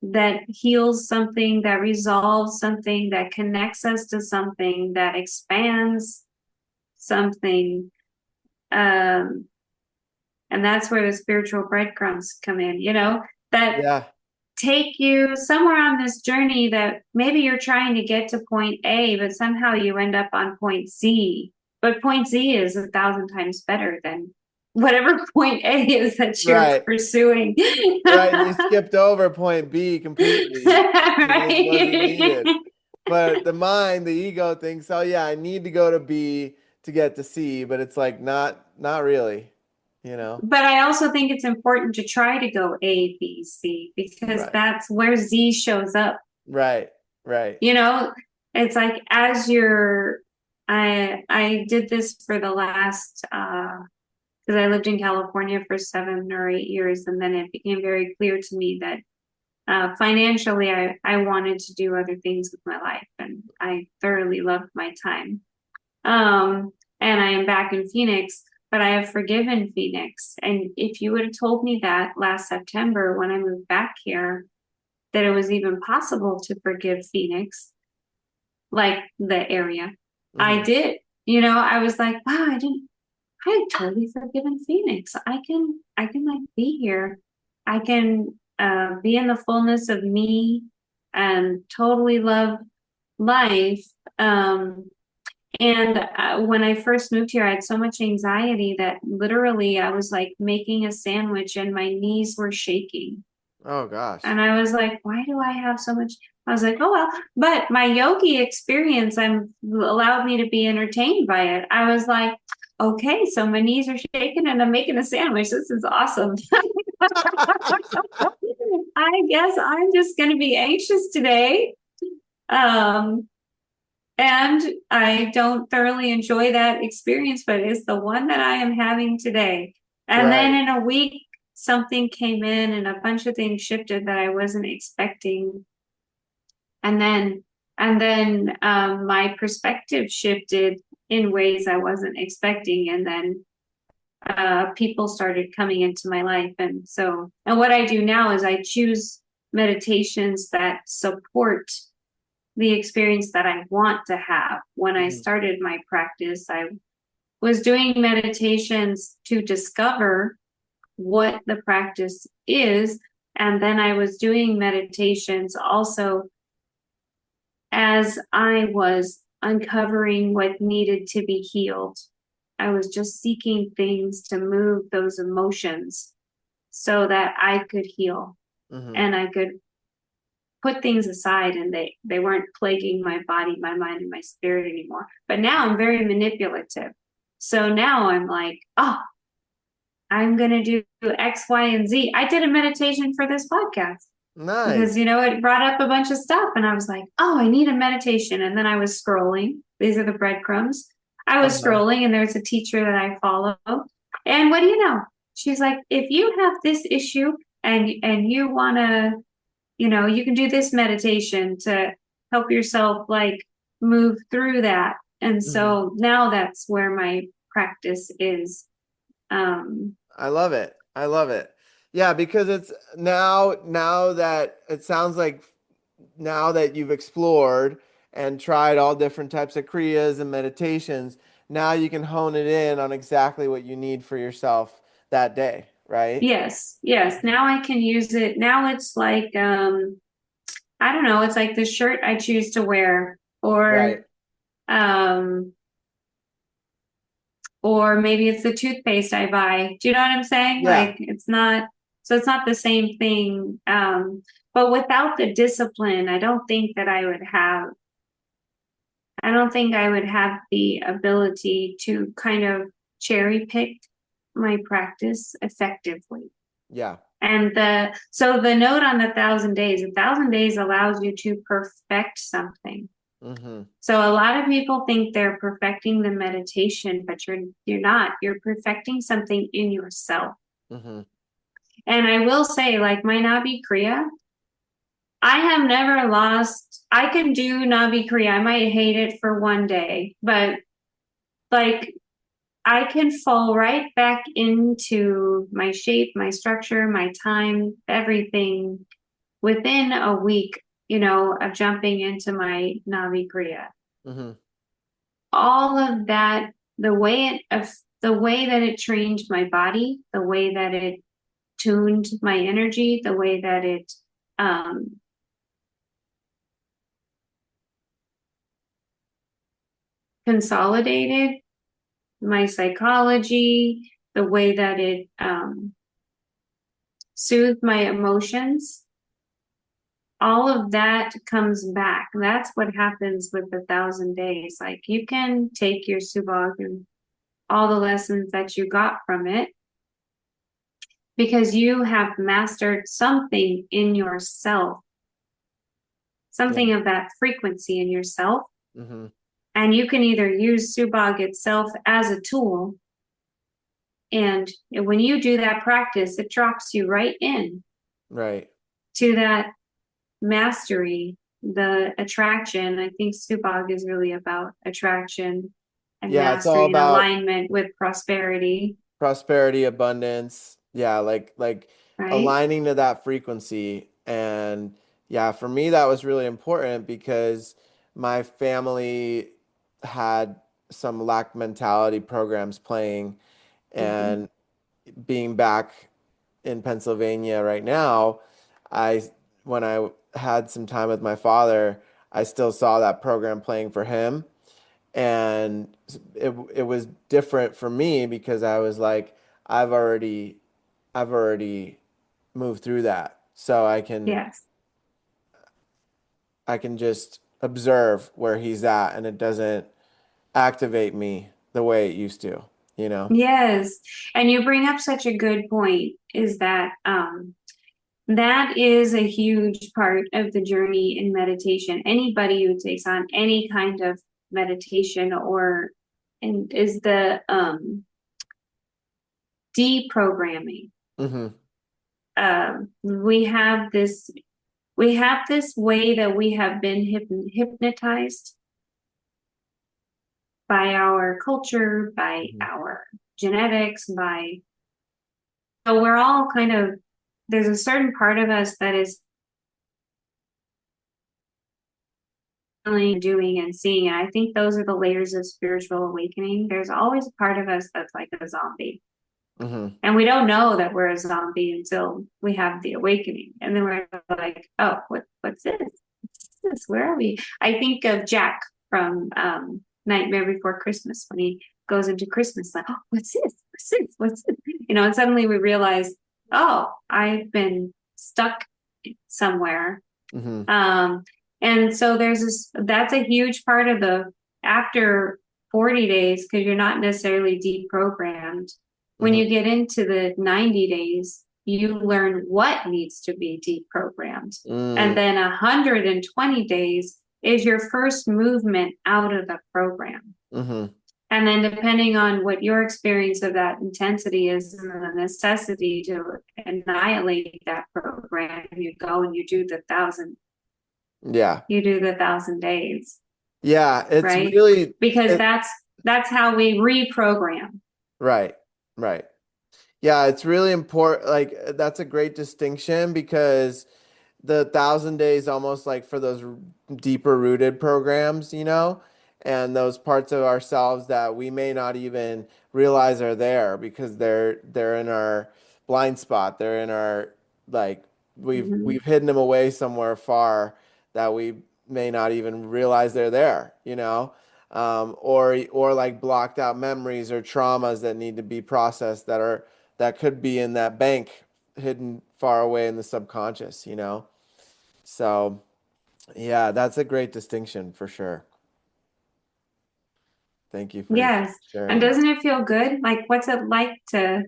that heals something, that resolves something, that connects us to something, that expands something. Um, and that's where the spiritual breadcrumbs come in, that Yeah. take you somewhere on this journey that maybe you're trying to get to point A, but somehow you end up on point Z. But point Z is 1,000 times better than whatever point A is that you're Right. pursuing. Right. And you skipped over point B completely because it wasn't needed. Right. But the mind, the ego thinks, oh yeah, I need to go to B to get to C, but it's like not really, you know? But I also think it's important to try to go A, B, C, because Right. that's where Z shows up. Right. Right. You know, it's like I did this for the last because I lived in California for 7 or 8 years, and then it became very clear to me that financially I wanted to do other things with my life, and I thoroughly loved my time. And I am back in Phoenix, but I have forgiven Phoenix. And if you would have told me that last September when I moved back here, that it was even possible to forgive Phoenix, like the area, I Hmm. did. I was like, wow, I had totally forgiven Phoenix. I can like be here. I can be in the fullness of me and totally love life. And when I first moved here, I had so much anxiety that literally I was like making a sandwich and my knees were shaking. Oh gosh. And I was like, why do I have so much? I was like, oh well, but my yogi experience allowed me to be entertained by it. I was like, okay, so my knees are shaking and I'm making a sandwich. This is awesome. I guess I'm just going to be anxious today. Um, and I don't thoroughly enjoy that experience, but it's the one that I am having today. And then Right. in a week, something came in and a bunch of things shifted that I wasn't expecting. And then my perspective shifted in ways I wasn't expecting. And then people started coming into my life. And what I do now is I choose meditations that support the experience that I want to have. When I Hmm. started my practice, I was doing meditations to discover what the practice is. And then I was doing meditations also as I was uncovering what needed to be healed. I was just seeking things to move those emotions so that I could heal Hmm. and I could put things aside and they weren't plaguing my body, my mind, and my spirit anymore. But now I'm very manipulative. So now I'm like, oh, I'm gonna do X, Y, and Z. I did a meditation for this podcast because Nice. it brought up a bunch of stuff and I was like, oh, I need a meditation. And then I was scrolling. These are the breadcrumbs. I was Uh-huh. scrolling and there's a teacher that I follow. And what do you know? She's like, if you have this issue and you wanna you can do this meditation to help yourself like move through that. And Hmm. so now that's where my practice is. Um, I love it. I love it. Yeah, because it's now that it sounds like now that you've explored and tried all different types of kriyas and meditations, now you can hone it in on exactly what you need for yourself that day, right? yes, yes. Now I can use it. Now it's like, I don't know, it's like the shirt I choose to wear Right. um, or maybe it's the toothpaste I buy. Do you know what I'm saying? Yeah. Like it's not the same thing. But without the discipline, I don't think I would have the ability to kind of cherry pick my practice effectively. Yeah. And the note on the 1,000 days, 1,000 days allows you to perfect something. Hmm. So a lot of people think they're perfecting the meditation, but you're not. You're perfecting something in yourself. Hmm. And I will say, like my Nabi Kriya, I have never lost. I can do Nabi Kriya. I might hate it for one day, but like I can fall right back into my shape, my structure, my time, everything within a week, of jumping into my Navi Kriya. Hmm. All of that, the way that it changed my body, the way that it tuned my energy, the way that it um, consolidated my psychology, the way that it soothed my emotions. All of that comes back. That's what happens with the 1,000 days. Like you can take your subag and all the lessons that you got from it because you have mastered something in yourself, Yeah. something of that frequency in yourself. Hmm. And you can either use subag itself as a tool. And when you do that practice, it drops you right in Right. to that mastery, the attraction. I think subag is really about attraction and Yeah, it's all mastery and about alignment with prosperity, prosperity, abundance. Yeah, like right? aligning to that frequency. And yeah, for me that was really important because my family had some lack mentality programs playing, Mm-hmm. and being back in Pennsylvania right now, I when I had some time with my father, I still saw that program playing for him, and it was different for me because I was like, I've already I've already moved through that, so Yes. I can just observe where he's at, and it doesn't activate me the way it used to, you know? Yes. And you bring up such a good point is that that is a huge part of the journey in meditation. Anybody who takes on any kind of meditation or and is the deprogramming. Hmm. We have this way that we have been hypnotized by our culture, by Hmm. our genetics, by so we're all kind of there's a certain part of us that is feeling, doing, and seeing. And I think those are the layers of spiritual awakening. There's always a part of us that's like a zombie. Hmm. And we don't know that we're a zombie until we have the awakening. And then we're like, oh, what's this? What's this? Where are we? I think of Jack from Nightmare Before Christmas when he goes into Christmas, like, oh, what's this? What's this? What's this? And suddenly we realize, oh, I've been stuck somewhere. Hmm. Um, and so that's a huge part of the after 40 days, because you're not necessarily deprogrammed. When Hmm. you get into the 90 days, you learn what needs to be deprogrammed. And Mm. then 120 days is your first movement out of the program. Hmm. And then depending on what your experience of that intensity is and the necessity to annihilate that program, you go and Yeah. you do the 1,000 days, Yeah, it's right? really Because it, that's how we reprogram. right. Right. Yeah, it's really important. Like that's a great distinction because the 1,000 days almost like for those deeper rooted programs, and those parts of ourselves that we may not even realize are there because they're in our blind spot. They're in our like Mhm. we've hidden them away somewhere far that we may not even realize they're there, or like blocked out memories or traumas that need to be processed that could be in that bank hidden far away in the subconscious. So, yeah, that's a great distinction for sure. Thank you for Yes. And sharing that. doesn't it feel good? Like, what's it like to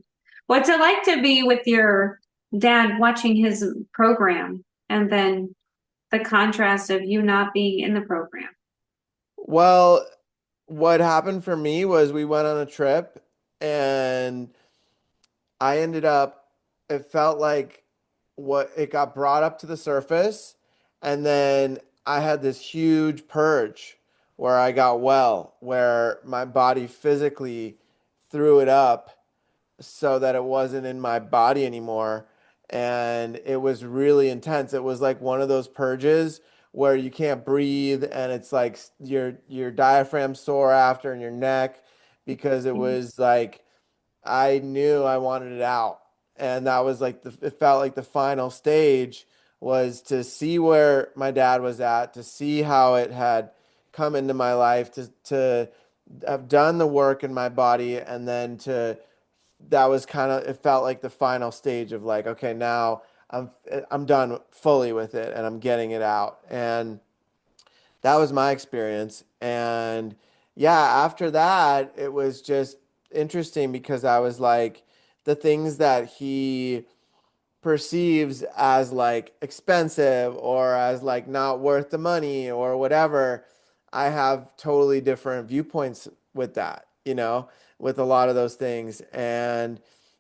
be with your dad watching his program and then the contrast of you not being in the program? Well, what happened for me was we went on a trip, and I ended up, it felt like what it got brought up to the surface, and then I had this huge purge where I got well, where my body physically threw it up so that it wasn't in my body anymore. And it was really intense. It was like one of those purges where you can't breathe, and it's like your diaphragm sore after in your neck because it was like I knew I wanted it out. And that was like it felt like the final stage was to see where my dad was at, to see how it had come into my life, to have done the work in my body, and then to that was kind of, it felt like the final stage of like, okay, now I'm done fully with it and I'm getting it out. And that was my experience. And yeah, after that, it was just interesting because I was like, the things that he perceives as like expensive or as like not worth the money or whatever, I have totally different viewpoints with that, with a lot of those things. And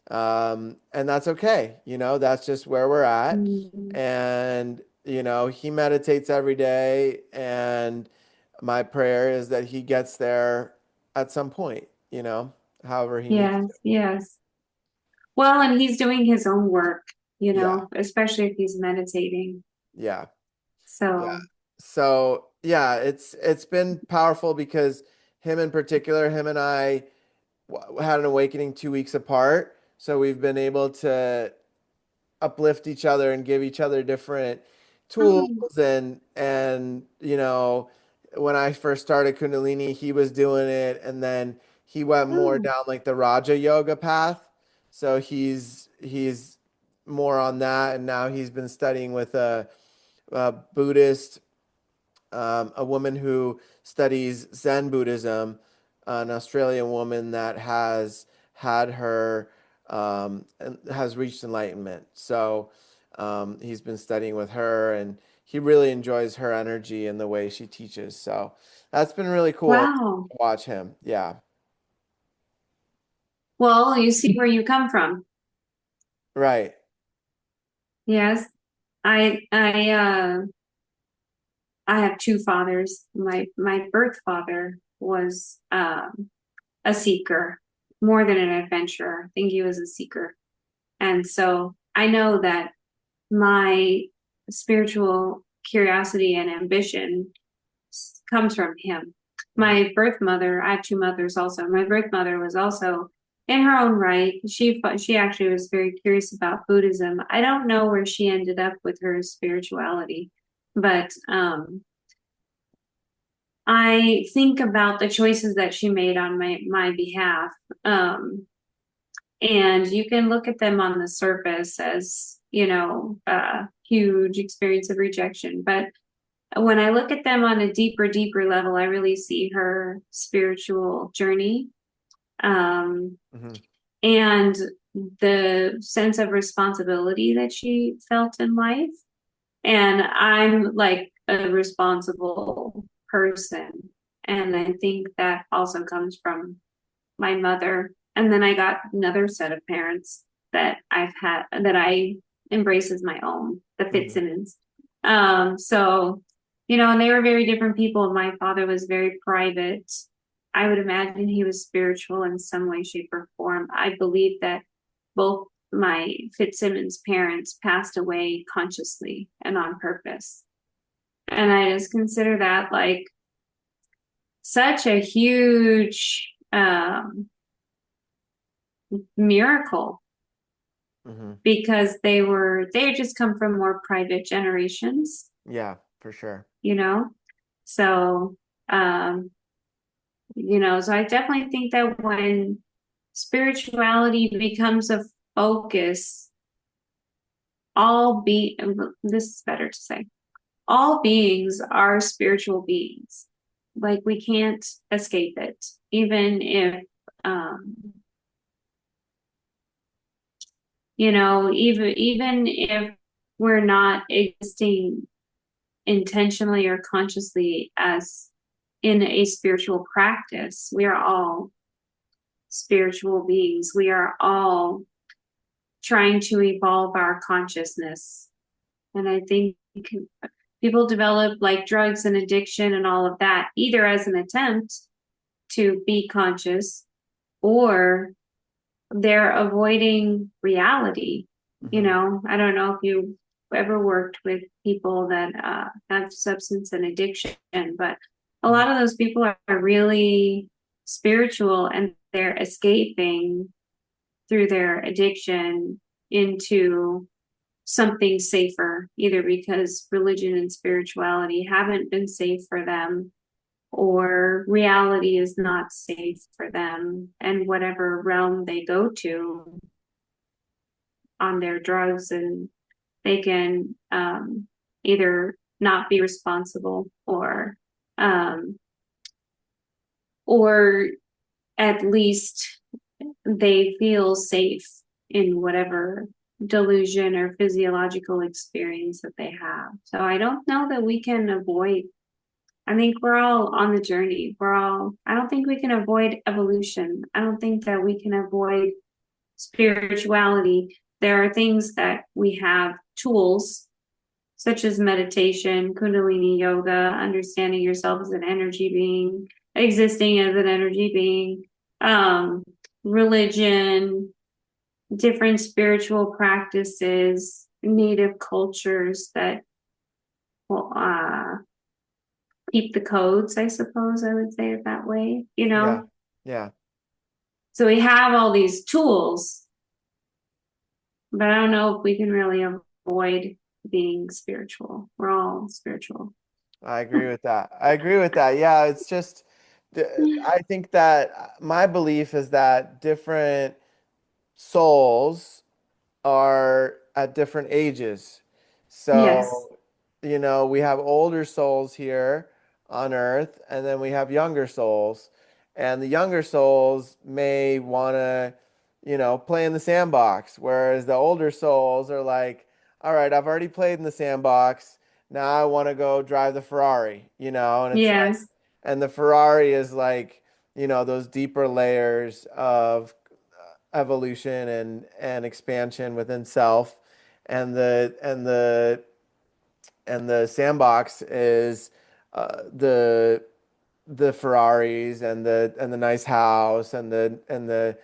that's okay. That's just where we're at. Mm, And, he meditates every day. And my prayer is that he gets there at some point, however he needs to. yes, yes. Well, and he's doing his own work, Yeah. especially if he's meditating. Yeah. Yeah. So, So yeah, it's been powerful because him in particular, him and I had an awakening 2 weeks apart. So we've been able to uplift each other and give each other different tools oh, and when I first started Kundalini, he was doing it and then he went more oh, down like the Raja yoga path. So he's more on that and now he's been studying with a Buddhist, a woman who studies Zen Buddhism, an Australian woman that has had her and has reached enlightenment. So he's been studying with her, and he really enjoys her energy and the way she teaches. So that's been really cool to wow. watch him. Yeah, Well, you see where you come from. right. Yes. I have two fathers. My birth father was a seeker more than an adventurer. I think he was a seeker. And so I know that my spiritual curiosity and ambition comes from him. Hmm. My birth mother, I have two mothers also. My birth mother was also in her own right. She actually was very curious about Buddhism. I don't know where she ended up with her spirituality, but I think about the choices that she made on my behalf. And you can look at them on the surface as, a huge experience of rejection. But when I look at them on a deeper level, I really see her spiritual journey, um, Hmm. and the sense of responsibility that she felt in life. And I'm like a responsible person. And I think that also comes from my mother. And then I got another set of parents that I embrace as my own, the Hmm. Fitzsimmons. So, and they were very different people. My father was very private. I would imagine he was spiritual in some way, shape, or form. I believe that both my Fitzsimmons parents passed away consciously and on purpose. And I just consider that like such a huge miracle Hmm. because they just come from more private generations, Yeah, for sure. you know? So, um, so I definitely think that when spirituality becomes a focus, this is better to say, all beings are spiritual beings. Like we can't escape it, even if, um, even if we're not existing intentionally or consciously as in a spiritual practice. We are all spiritual beings. We are all trying to evolve our consciousness. And I think people develop like drugs and addiction and all of that, either as an attempt to be conscious or they're avoiding reality. Hmm. I don't know if you ever worked with people that have substance and addiction, but a Hmm. lot of those people are really spiritual and they're escaping through their addiction into something safer, either because religion and spirituality haven't been safe for them, or reality is not safe for them, and whatever realm they go to on their drugs, and they can either not be responsible, um, or at least they feel safe in whatever delusion or physiological experience that they have. So I don't know that we can avoid. I think we're all on the journey. I don't think we can avoid evolution. I don't think that we can avoid spirituality. There are things that we have, tools such as meditation, Kundalini Yoga, understanding yourself as an energy being, existing as an energy being, um, religion, different spiritual practices, native cultures that will keep the codes, I suppose I would say it that way, you Yeah. know? Yeah. So we have all these tools, but I don't know if we can really avoid being spiritual. We're all spiritual. I agree with that. I agree with that. Yeah, it's just, I think that my belief is that different souls are at different ages. Yes. So, we have older souls here on Earth, and then we have younger souls. And the younger souls may want to, play in the sandbox, whereas the older souls are like, all right, I've already played in the sandbox. Now I want to go drive the Ferrari, and it's like, Yes. and the Ferrari is like, those deeper layers of evolution and expansion within self, and the sandbox is the Ferraris and the nice house and the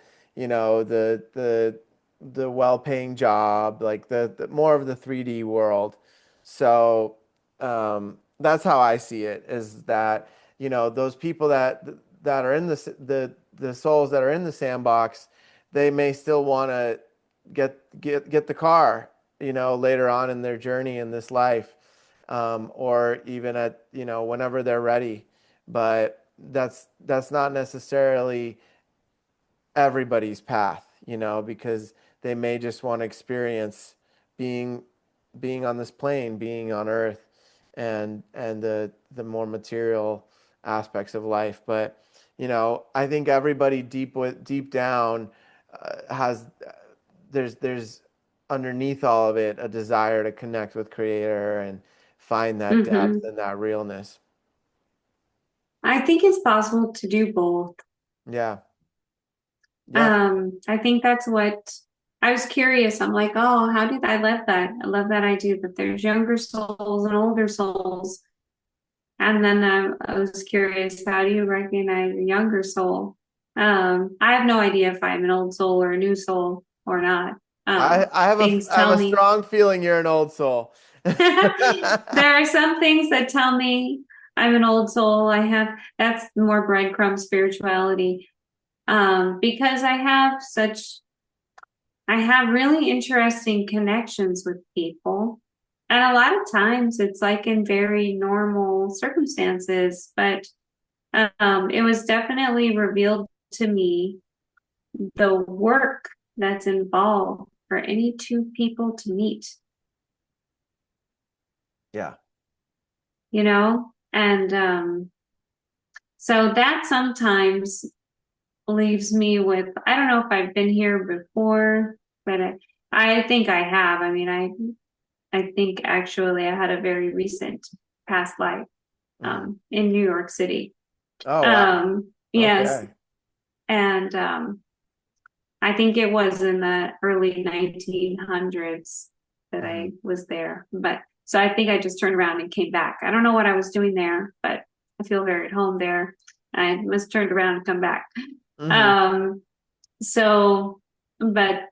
the well-paying job, like the more of the 3D world. So that's how I see it, is that those people that are in the souls that are in the sandbox, they may still want to get the car, later on in their journey in this life, or even at whenever they're ready. But that's not necessarily everybody's path, because they may just want to experience being being on this plane, being on Earth, and the more material aspects of life. But I think everybody deep down has there's underneath all of it a desire to connect with Creator and find that depth Hmm. and that realness. I think it's possible to do both. Yeah. Yeah. I think that's what I was curious. I'm like, oh, how did I love that? I love that idea that there's younger souls and older souls. And then I was curious, how do you recognize a younger soul? I have no idea if I'm an old soul or a new soul or not. Things I have tell a me. strong feeling you're an old soul. There are some things that tell me I'm an old soul. That's more breadcrumb spirituality. Because I have really interesting connections with people. And a lot of times it's like in very normal circumstances, but it was definitely revealed to me the work that's involved for any two people to meet, Yeah. and so that sometimes leaves me with, I don't know if I've been here before, but I think I have. I mean, I think actually I had a very recent past life Mm. in New York City. Oh, wow. Yes, Okay. and I think it was in the early 1900s that Hmm. I was there. But so I think I just turned around and came back. I don't know what I was doing there, but I feel very at home there. I must turned around and come back. Hmm. Um, so, but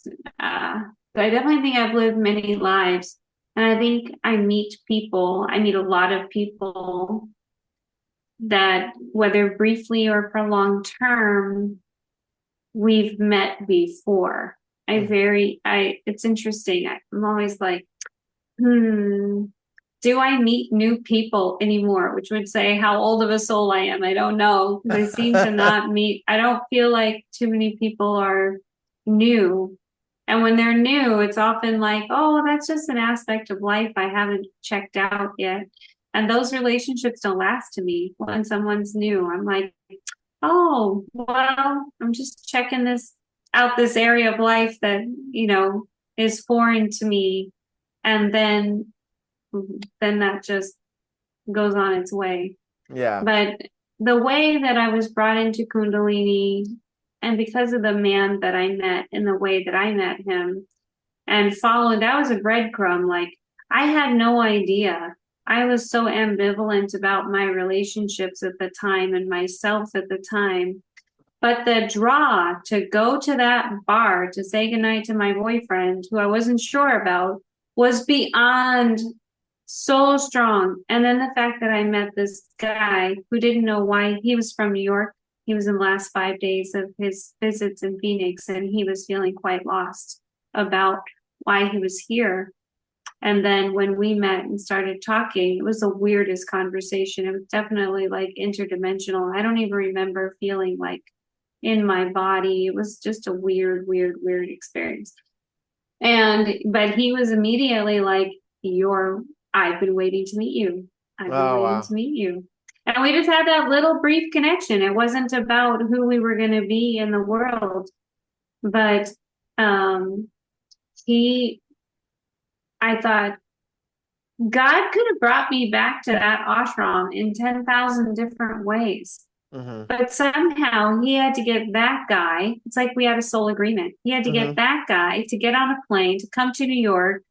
I definitely think I've lived many lives. And I think I meet a lot of people that, whether briefly or for long term, we've met before. Hmm. It's interesting. I'm always like, Hmm. Do I meet new people anymore? Which would say how old of a soul I am. I don't know because I seem to not meet, I don't feel like too many people are new. And when they're new, it's often like, oh, that's just an aspect of life I haven't checked out yet. And those relationships don't last to me when someone's new. I'm like, oh, well, I'm just checking this out, this area of life that, you know, is foreign to me. And then that just goes on its way. Yeah. But the way that I was brought into Kundalini, and because of the man that I met and the way that I met him and followed, that was a breadcrumb. Like, I had no idea. I was so ambivalent about my relationships at the time and myself at the time. But the draw to go to that bar to say goodnight to my boyfriend, who I wasn't sure about, was beyond so strong. And then the fact that I met this guy who didn't know why he was from New York. He was in the last 5 days of his visits in Phoenix, and he was feeling quite lost about why he was here. And then when we met and started talking, it was the weirdest conversation. It was definitely like interdimensional. I don't even remember feeling like in my body. It was just a weird, weird, weird experience. But he was immediately like, You're, I've been waiting to meet you. I've been Oh, waiting wow. to meet you. And we just had that little brief connection. It wasn't about who we were going to be in the world, but um, he, I thought, God could have brought me back to that ashram in 10,000 different ways. Mm-hmm. But somehow he had to get that guy. It's like we had a soul agreement. He had to get Mm-hmm. that guy to get on a plane to come to New York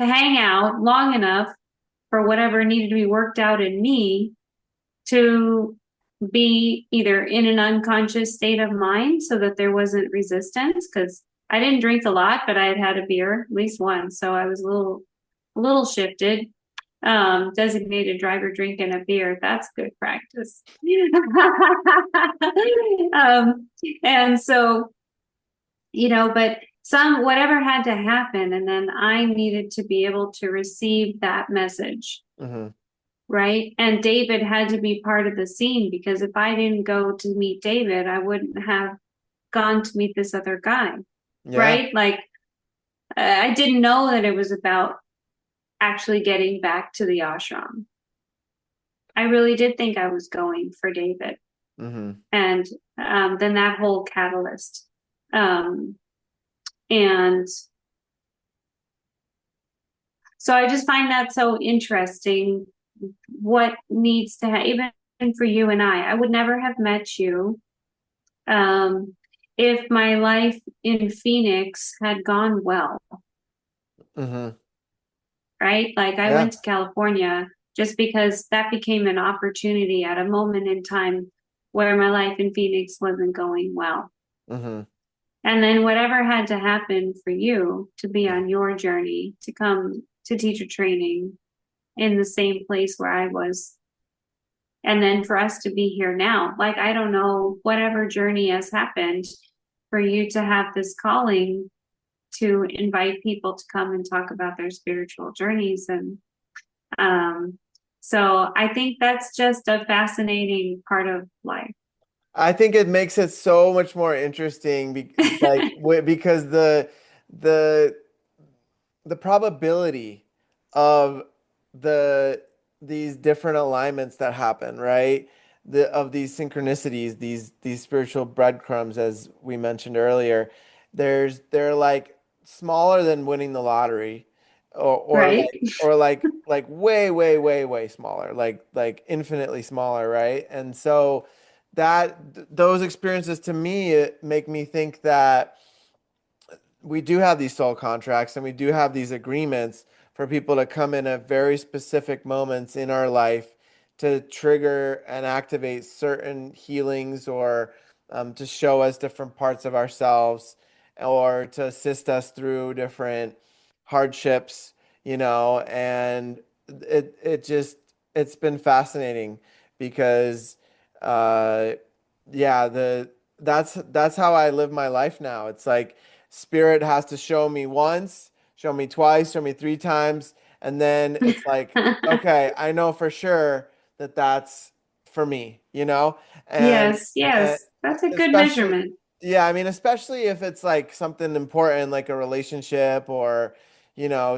to hang out long enough for whatever needed to be worked out in me to be either in an unconscious state of mind so that there wasn't resistance. Because I didn't drink a lot, but I had had a beer, at least one. So I was a little shifted. Designated driver drinking a beer. That's good practice. um, and so, but whatever had to happen, and then I needed to be able to receive that message, Mm-hmm. right? And David had to be part of the scene because if I didn't go to meet David, I wouldn't have gone to meet this other guy, Yeah. right? Like, I didn't know that it was about actually getting back to the ashram. I really did think I was going for David. Mm-hmm. And then that whole catalyst. Um, and so I just find that so interesting what needs to happen, even for you and I would never have met you um, if my life in Phoenix had gone well, Mm-hmm. right? Like I Yeah. went to California just because that became an opportunity at a moment in time where my life in Phoenix wasn't going well. Mm-hmm. And then whatever had to happen for you to be on your journey to come to teacher training in the same place where I was. And then for us to be here now, like, I don't know, whatever journey has happened for you to have this calling to invite people to come and talk about their spiritual journeys. And um, so I think that's just a fascinating part of life. I think it makes it so much more interesting, because the the probability of the these different alignments that happen, right? Of these synchronicities, these spiritual breadcrumbs, as we mentioned earlier, they're like smaller than winning the lottery, Right? or like way way way way smaller, like infinitely smaller, right? And so those experiences to me make me think that we do have these soul contracts and we do have these agreements for people to come in at very specific moments in our life to trigger and activate certain healings, or to show us different parts of ourselves, or to assist us through different hardships, and it's been fascinating because uh yeah, that's how I live my life now. It's like spirit has to show me once, show me twice, show me three times, and then it's like, okay, I know for sure that that's for me, you know? And, Yes, and yes. That's a good especially, measurement. yeah, I mean, especially if it's like something important, like a relationship or,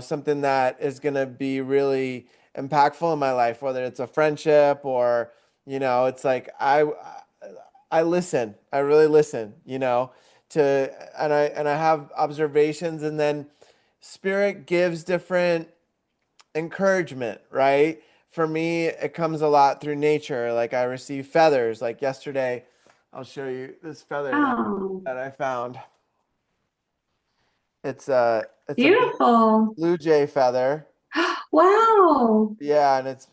something that is going to be really impactful in my life, whether it's a friendship or, it's like I listen. I really listen, to and I have observations, and then spirit gives different encouragement, right? For me, it comes a lot through nature. Like I receive feathers. Like yesterday, I'll show you this feather Oh, that I found. It's a beautiful. blue jay feather. Wow. Yeah, and it's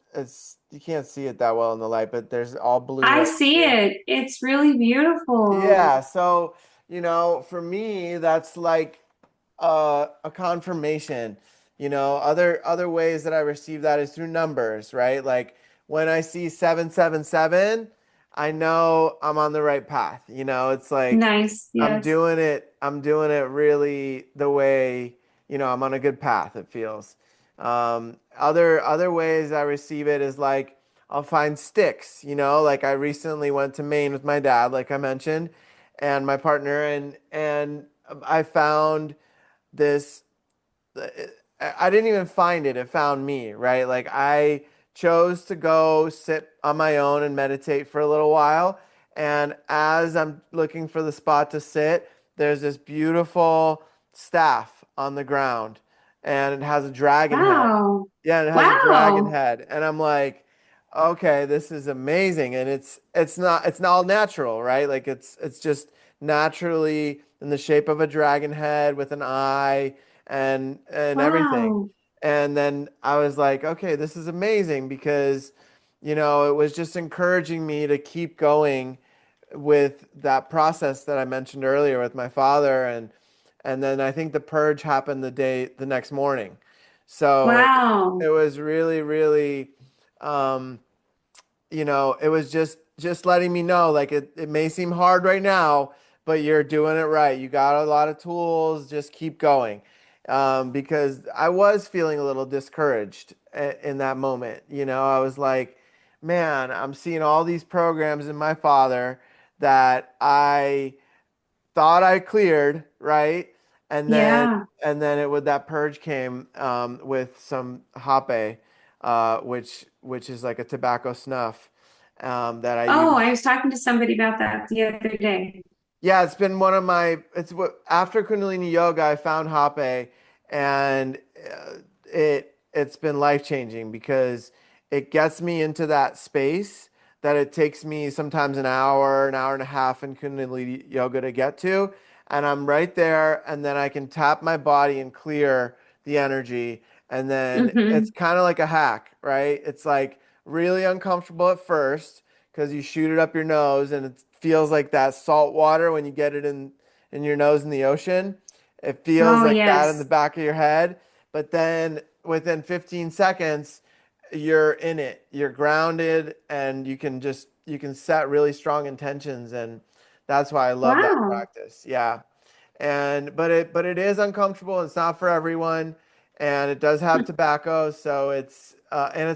you can't see it that well in the light, but there's all blue I right see here. it. It's really beautiful. Yeah, so for me, that's like a confirmation. Other ways that I receive that is through numbers, right? Like when I see 777, I know I'm on the right path. It's like Nice. I'm Yes. doing it. I'm doing it really the way, I'm on a good path, it feels. Other ways I receive it is like I'll find sticks, like I recently went to Maine with my dad, like I mentioned, and my partner, and I found this. I didn't even find it. It found me, right? Like I chose to go sit on my own and meditate for a little while. And as I'm looking for the spot to sit, there's this beautiful staff on the ground and it has a dragon head. Wow. Yeah, and it has a dragon Wow. head. And I'm like, okay, this is amazing. And it's not all natural, right? Like it's just naturally in the shape of a dragon head with an eye and everything. Wow. And then I was like, okay, this is amazing because, it was just encouraging me to keep going with that process that I mentioned earlier with my father, and then I think the purge happened the next morning. So it Wow. was really, really um, it was just letting me know like it may seem hard right now, but you're doing it right. You got a lot of tools, just keep going. Because I was feeling a little discouraged in that moment. I was like, man, I'm seeing all these programs in my father that I thought I cleared, right? And then Yeah. that purge came with some hape, which is like a tobacco snuff that I Oh, use. I was talking to somebody about that the other day. Yeah, it's been one of my. It's what after Kundalini Yoga, I found Hape, and it's been life changing because it gets me into that space that it takes me sometimes an hour and a half in Kundalini Yoga to get to, and I'm right there, and then I can tap my body and clear the energy, and then it's Hmm. kind of like a hack, right? It's like really uncomfortable at first because you shoot it up your nose and it feels like that salt water when you get it in your nose in the ocean. It feels Oh, like that in the yes. back of your head, but then within 15 seconds you're in it. You're grounded and you can set really strong intentions, and that's why I love that Wow. practice. Yeah. But it is uncomfortable. It's not for everyone, and it does have tobacco, so it's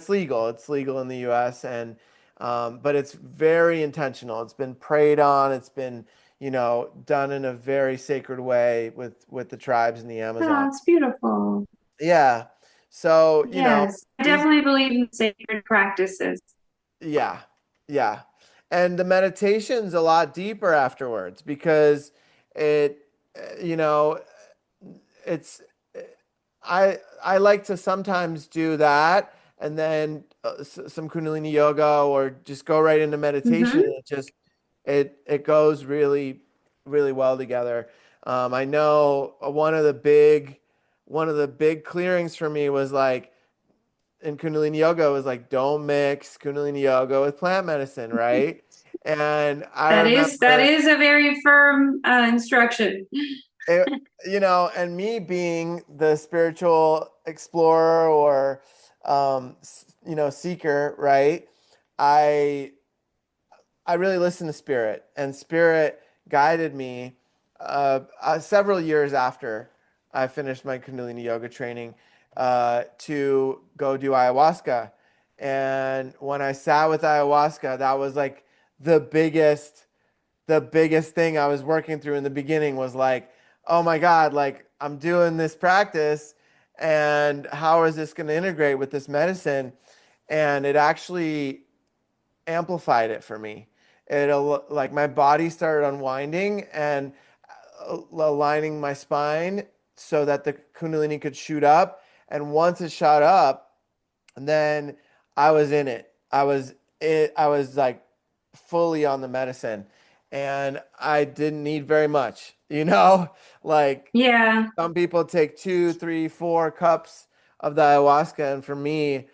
legal. It's legal in the U.S. and but it's very intentional. It's been preyed on. It's been done in a very sacred way with the tribes in the Oh, Amazon. it's beautiful. Yeah. So Yes. I these definitely believe in sacred practices. yeah, yeah. And the meditation's a lot deeper afterwards because it, you know, it's I like to sometimes do that and then some Kundalini yoga or just go right into meditation. Hmm. And it goes really really well together. I know one of the big clearings for me was like in Kundalini yoga was like don't mix Kundalini yoga with plant medicine, right? And I That remember is a very firm instruction. it, and me being the spiritual explorer or, seeker, right? I I really listened to Spirit, and Spirit guided me several years after. I finished my Kundalini yoga training to go do ayahuasca. And when I sat with ayahuasca, that was like the biggest the biggest thing I was working through in the beginning was like, oh my God, like I'm doing this practice and how is this going to integrate with this medicine? And it actually amplified it for me. Like my body started unwinding and aligning my spine so that the Kundalini could shoot up. And once it shot up, then I was in it. I was like fully on the medicine and I didn't need very much, you know? Like Yeah. some people take 2, 3, 4 cups of the ayahuasca, and for me,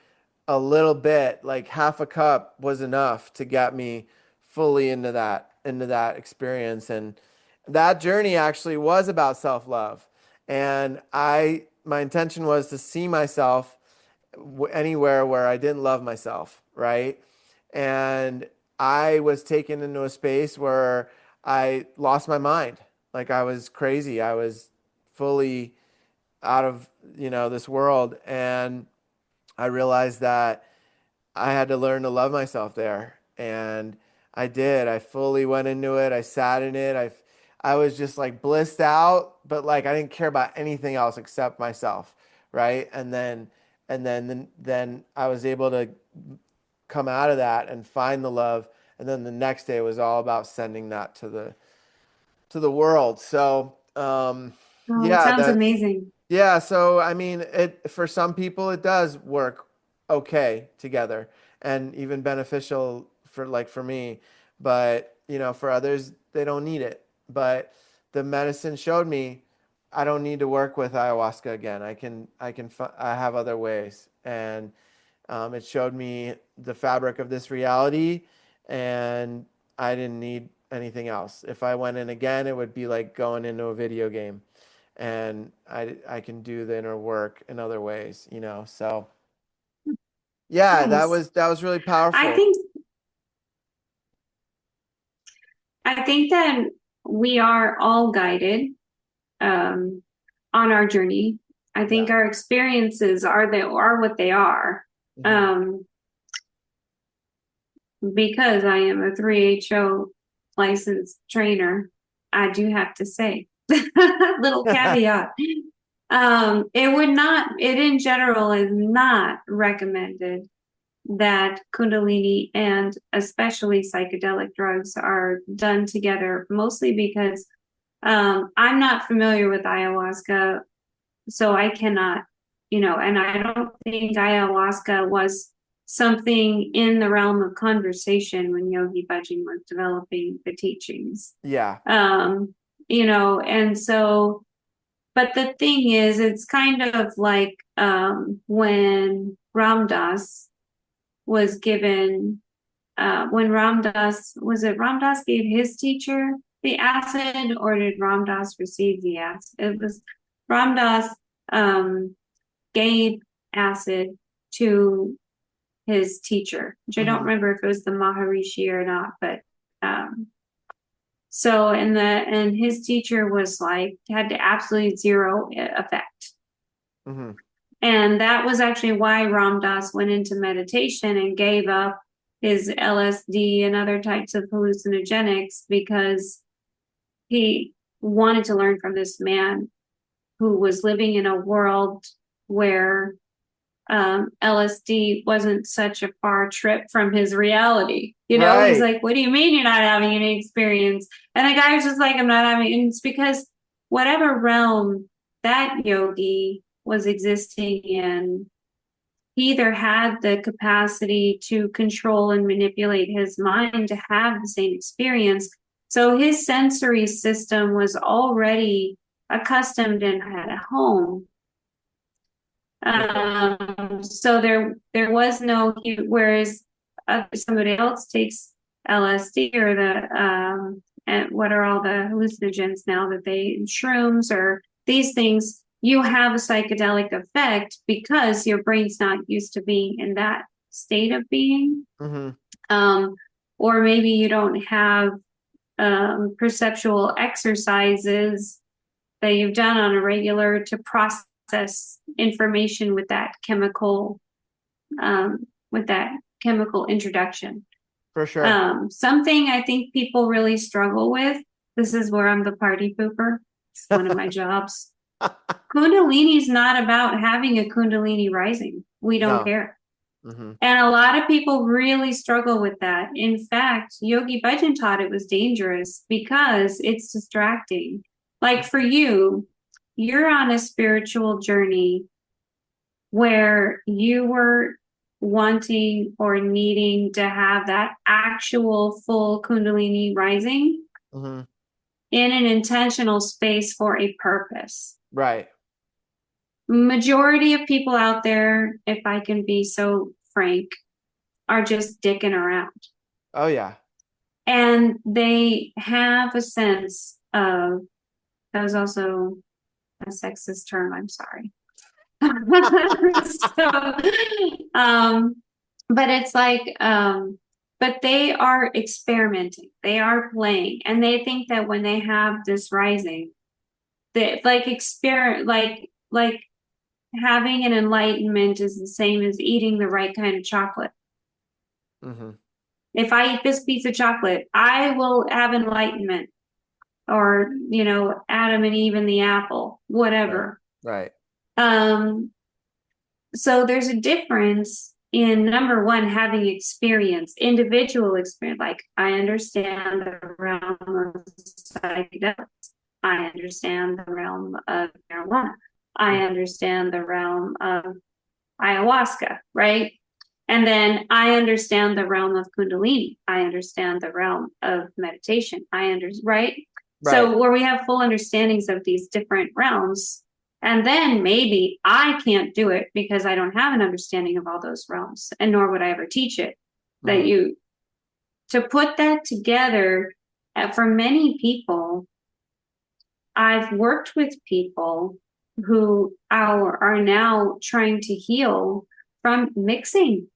a little bit, like half a cup was enough to get me fully into that experience. And that journey actually was about self-love. And my intention was to see myself anywhere where I didn't love myself, right? And I was taken into a space where I lost my mind. Like I was crazy. I was fully out of, this world. And I realized that I had to learn to love myself there. And I did. I fully went into it. I sat in it. I was just like blissed out, but like I didn't care about anything else except myself, right? And then I was able to come out of that and find the love. And then the next day was all about sending that to the world. So, Oh, it yeah, sounds that's amazing. yeah. So, I mean, it for some people it does work okay together and even beneficial for me, but for others they don't need it. But the medicine showed me I don't need to work with ayahuasca again. I have other ways, and it showed me the fabric of this reality, and I didn't need anything else. If I went in again, it would be like going into a video game, and I can do the inner work in other ways. So yeah, that Nice. was that was really I powerful. think I think that we are all guided um, on our journey. I Yeah. think our experiences are what they are. Hmm. Um, because I am a 3HO licensed trainer, I do have to say, little caveat. It in general is not recommended that Kundalini and especially psychedelic drugs are done together, mostly because I'm not familiar with ayahuasca, so I cannot, and I don't think ayahuasca was something in the realm of conversation when Yogi Bhajan was developing the teachings. Yeah. Um, and so, but the thing is, it's kind of like when Ram Dass was given, when Ram Dass, was it Ram Dass gave his teacher the acid, or did Ram Dass receive the acid? It was Ram Dass gave acid to his teacher, which I don't Hmm. remember if it was the Maharishi or not, but so and his teacher was like had absolutely zero effect. Hmm. And that was actually why Ram Dass went into meditation and gave up his LSD and other types of hallucinogenics because he wanted to learn from this man who was living in a world where LSD wasn't such a far trip from his reality. He's Right. like, "What do you mean you're not having any experience?" And the guy was just like, "I'm not having," and it's because whatever realm that yogi was existing in, he either had the capacity to control and manipulate his mind to have the same experience. So his sensory system was already accustomed and had a home. Okay. So there was no, whereas somebody else takes LSD or and what are all the hallucinogens now that shrooms or these things, you have a psychedelic effect because your brain's not used to being in that state of being. Hmm. Um, or maybe you don't have perceptual exercises that you've done on a regular to process information with that chemical introduction. For sure. Something I think people really struggle with. This is where I'm the party pooper. It's one of my jobs. Kundalini is not about having a Kundalini rising. We don't No. care. Hmm. And a lot of people really struggle with that. In fact, Yogi Bhajan taught it was dangerous because it's distracting. Like for you, you're on a spiritual journey where you were wanting or needing to have that actual full Kundalini rising Hmm. in an intentional space for a purpose. Right. Majority of people out there, if I can be so frank, are just dicking around. Oh yeah. And they have a sense of, that was also a sexist term, I'm sorry. So, but it's like, but they are experimenting, they are playing, and they think that when they have this rising, that like having an enlightenment is the same as eating the right kind of chocolate. Hmm. If I eat this piece of chocolate, I will have enlightenment, or Adam and Eve and the apple, Right. whatever. Right. Um, so there's a difference in, number one, having experience, individual experience. Like, I understand the realm of psychedelics. I understand the realm of marijuana. I understand the realm of ayahuasca, right? And then I understand the realm of Kundalini. I understand the realm of meditation. Right? Right. So where we have full understandings of these different realms, and then maybe I can't do it because I don't have an understanding of all those realms, and nor would I ever teach it. That Hmm. to put that together, for many people, I've worked with people who are now trying to heal from mixing,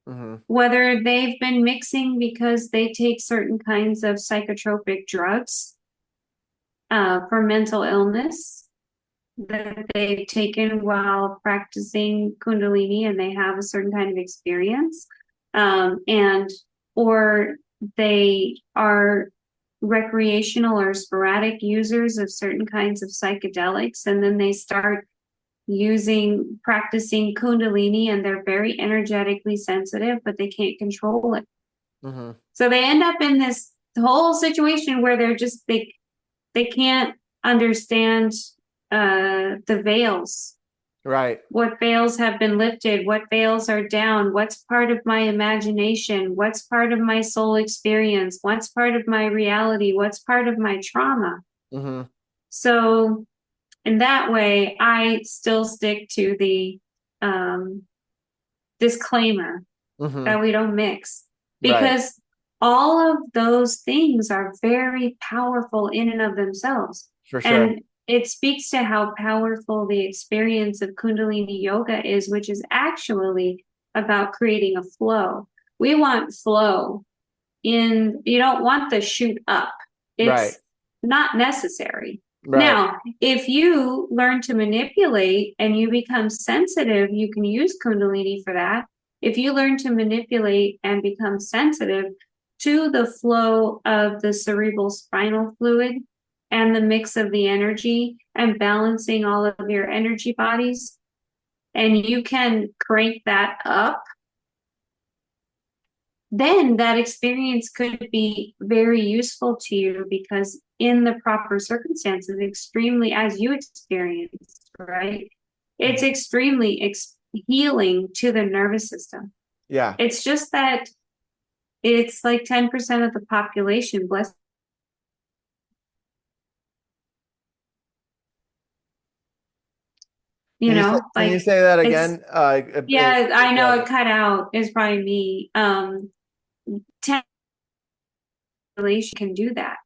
Hmm. whether they've been mixing because they take certain kinds of psychotropic drugs for mental illness that they've taken while practicing Kundalini, and they have a certain kind of experience, and or they are recreational or sporadic users of certain kinds of psychedelics, and then they start practicing Kundalini, and they're very energetically sensitive, but they can't control it. Hmm. So they end up in this whole situation where they can't understand the veils. Right. What veils have been lifted? What veils are down? What's part of my imagination? What's part of my soul experience? What's part of my reality? What's part of my trauma? Hmm. So in that way, I still stick to the disclaimer Hmm. that we don't mix, Right. because all of those things are very powerful in and of themselves. For sure. And it speaks to how powerful the experience of Kundalini Yoga is, which is actually about creating a flow. We want flow you don't want the shoot up. Right. It's not necessary. Right. Now, if you learn to manipulate and you become sensitive, you can use Kundalini for that. If you learn to manipulate and become sensitive to the flow of the cerebral spinal fluid and the mix of the energy and balancing all of your energy bodies, and you can crank that up, then that experience could be very useful to you, because in the proper circumstances, extremely, as you experienced, right? It's Hmm. extremely healing to the nervous system. Yeah. It's just that it's like 10% of the population, bless, Can you like say that it's, again? yeah, I know Yeah. it cut out, is probably me. 10 population can do that,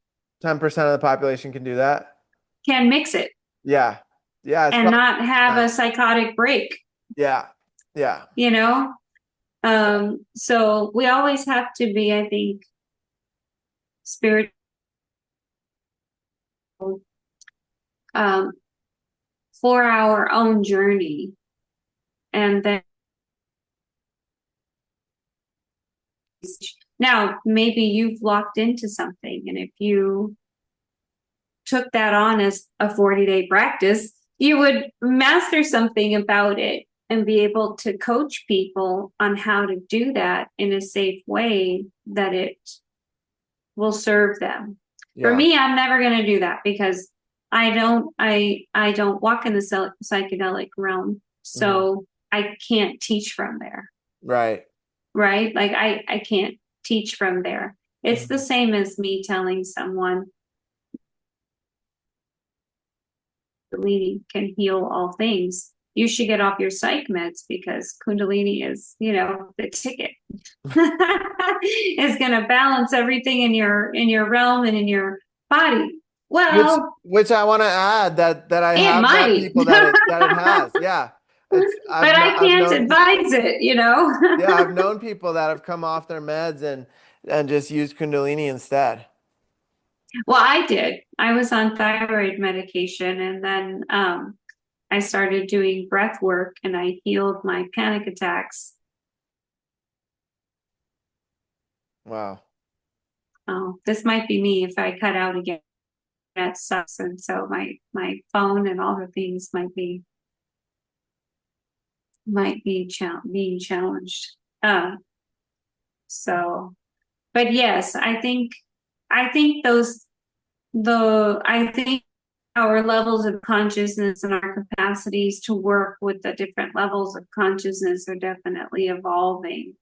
10% of the population can do that. can mix it Yeah. Yeah. It's and probably. not have a psychotic break, Yeah. Yeah. you know? So we always have to be, I think, spiritual um, for our own journey. And then now maybe you've locked into something, and if you took that on as a 40-day practice, you would master something about it and be able to coach people on how to do that in a safe way that it will serve them. For Yeah. me, I'm never going to do that because I don't walk in the psychedelic realm. Hmm. So I can't teach from there, Right. right? Like I can't teach from there. It's the Hmm. same as me telling someone Kundalini can heal all things. You should get off your psych meds because Kundalini is, the ticket. Is going to balance everything in your realm and in your body. Which Well, which I want to add that I it have met might, people that it has. Yeah. It's but I I've can't known advise it. yeah, I've known people that have come off their meds and just used Kundalini instead. Well, I did. I was on thyroid medication, and then I started doing breath work, and I healed my panic attacks. Wow. Oh, this might be me if I cut out again. That sucks, and so my phone and all the things being challenged. Um, so, but yes, I think I think our levels of consciousness and our capacities to work with the different levels of consciousness are definitely evolving.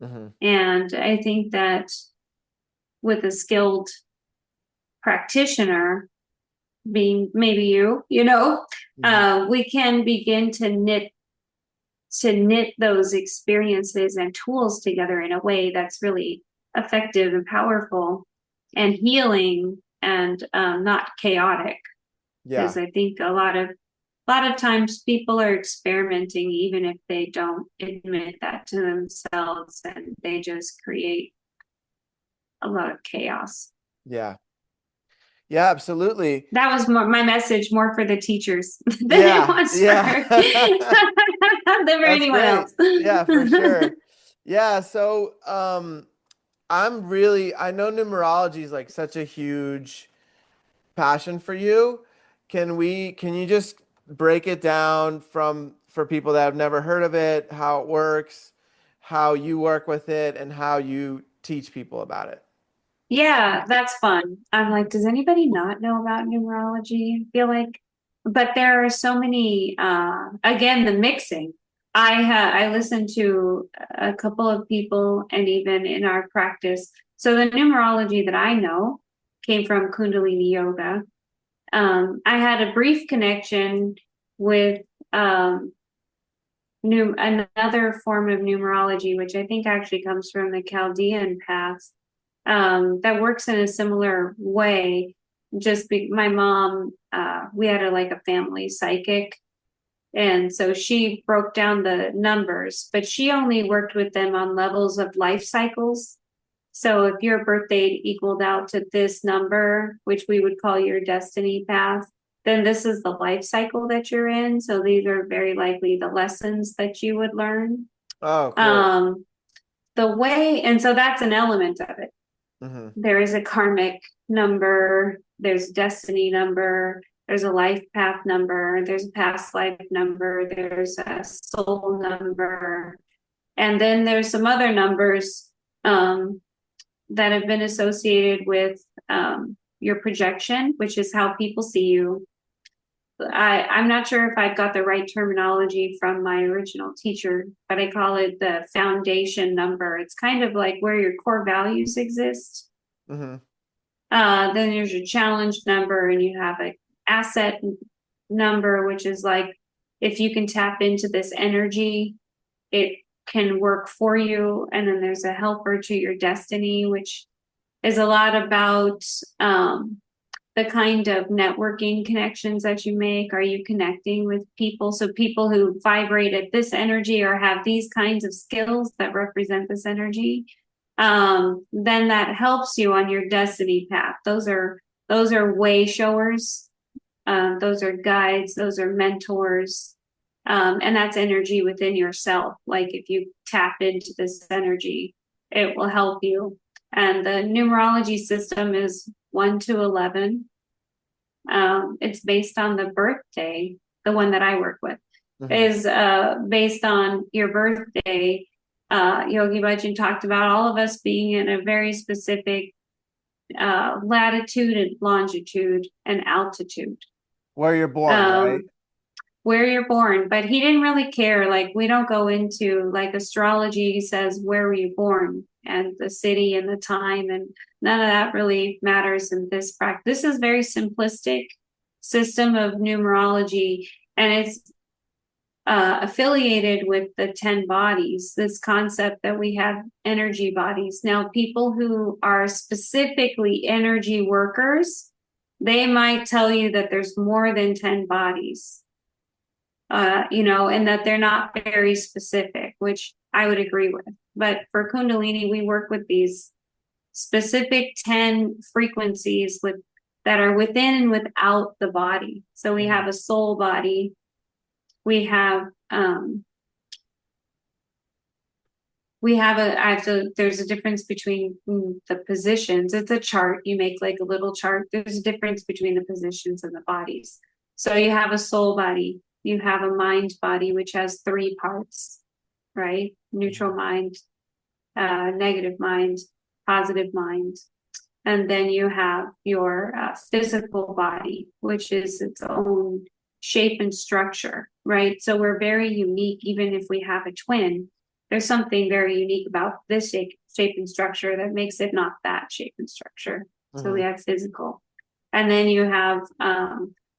Hmm. And I think that with a skilled practitioner, being maybe Hmm. we can begin to knit those experiences and tools together in a way that's really effective and powerful and healing and not chaotic. Because Yeah. I think a lot of times people are experimenting even if they don't admit that to themselves, and they just create a lot of chaos. Yeah. Yeah, absolutely. That was my message, more for the teachers than it Yeah. was for Yeah. than for That's anyone great. else. Yeah, for sure. Yeah, so I know numerology is like such a huge passion for you. Can you just break it down for people that have never heard of it, how it works, how you work with it, and how you teach people about it? Yeah, that's fun. I'm like, does anybody not know about numerology? I feel like, but there are so many, again, the mixing. I listened to a couple of people, and even in our practice. So the numerology that I know came from Kundalini Yoga. I had a brief connection with another form of numerology, which I think actually comes from the Chaldean path, that works in a similar way. My mom, we had like a family psychic, and so she broke down the numbers, but she only worked with them on levels of life cycles. So if your birth date equaled out to this number, which we would call your destiny path, then this is the life cycle that you're in. So these are very likely the lessons that you would learn. Oh, cool. Um, and so that's an element of it. Hmm. There is a karmic number, there's destiny number, there's a life path number, there's a past life number, there's a soul number, and then there's some other numbers um, that have been associated with your projection, which is how people see you. I'm not sure if I've got the right terminology from my original teacher, but I call it the foundation number. It's kind of like where your core values exist. Hmm. Then there's your challenge number, and you have an asset number, which is like if you can tap into this energy, it can work for you. And then there's a helper to your destiny, which is a lot about the kind of networking connections that you make. Are you connecting with people? So people who vibrate at this energy or have these kinds of skills that represent this energy, then that helps you on your destiny path. Those are way showers. Those are guides, those are mentors. And that's energy within yourself. Like if you tap into this energy, it will help you. And the numerology system is 1 to 11. It's based on the birthday. The one that I work with Mm-hmm. is based on your birthday. Yogi Bhajan talked about all of us being in a very specific latitude and longitude and altitude. Where you're born, right? Um, where you're born, but he didn't really care. Like we don't go into like astrology says where were you born and the city and the time, and none of that really matters in this practice. This is very simplistic system of numerology, and it's affiliated with the 10 bodies, this concept that we have energy bodies. Now, people who are specifically energy workers, they might tell you that there's more than 10 bodies, and that they're not very specific, which I would agree with. But for Kundalini, we work with these specific 10 frequencies that are within and without the body. So we have a soul body. We have there's a difference between the positions. It's a chart. You make like a little chart. There's a difference between the positions and the bodies. So you have a soul body, you have a mind body, which has 3 parts, right? Neutral mind, negative mind, positive mind. And then you have your physical body, which is its own shape and structure, right? So we're very unique, even if we have a twin. There's something very unique about this shape and structure that makes it not that shape and structure. So we Mm-hmm. have physical. And then you have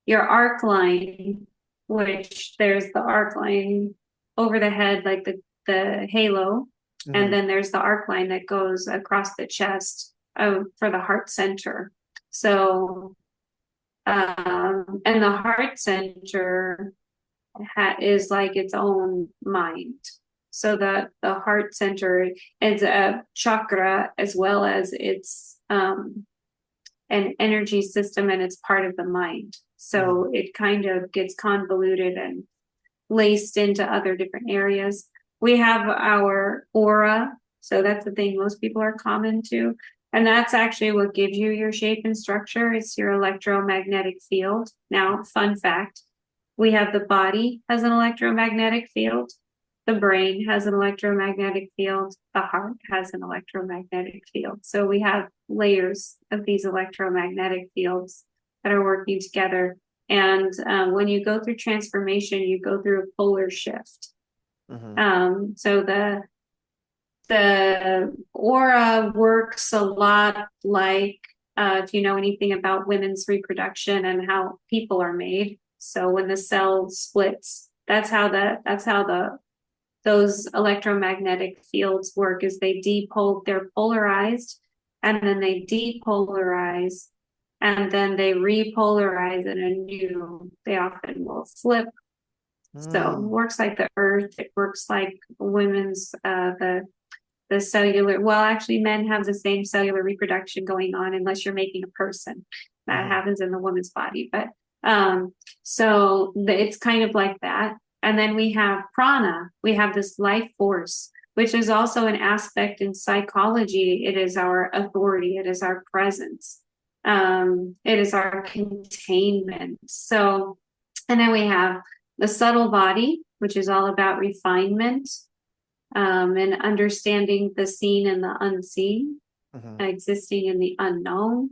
your arc line, which there's the arc line over the head, like the halo. And Mm-hmm. then there's the arc line that goes across the chest for the heart center. So, and the heart center is like its own mind. So the heart center is a chakra as well as it's an energy system, and it's part of the mind. Mm-hmm. So it kind of gets convoluted and laced into other different areas. We have our aura. So that's the thing most people are common to. And that's actually what gives you your shape and structure. It's your electromagnetic field. Now, fun fact, we have the body has an electromagnetic field. The brain has an electromagnetic field. The heart has an electromagnetic field. So we have layers of these electromagnetic fields that are working together. And when you go through transformation, you go through a polar shift. Mm-hmm. So the aura works a lot like if you know anything about women's reproduction and how people are made. So when the cell splits, that's how those electromagnetic fields work. Is they're polarized, and then they depolarize, and then they repolarize in a new. They often will flip. So it Mm. works like the earth. It works like women's the cellular. Well, actually, men have the same cellular reproduction going on, unless you're making a person. That Mm-hmm. happens in the woman's body, but it's kind of like that. And then we have prana. We have this life force, which is also an aspect in psychology. It is our authority. It is our presence. It is our containment. So, and then we have the subtle body, which is all about refinement, and understanding the seen and the unseen, Mm-hmm. existing in the unknown.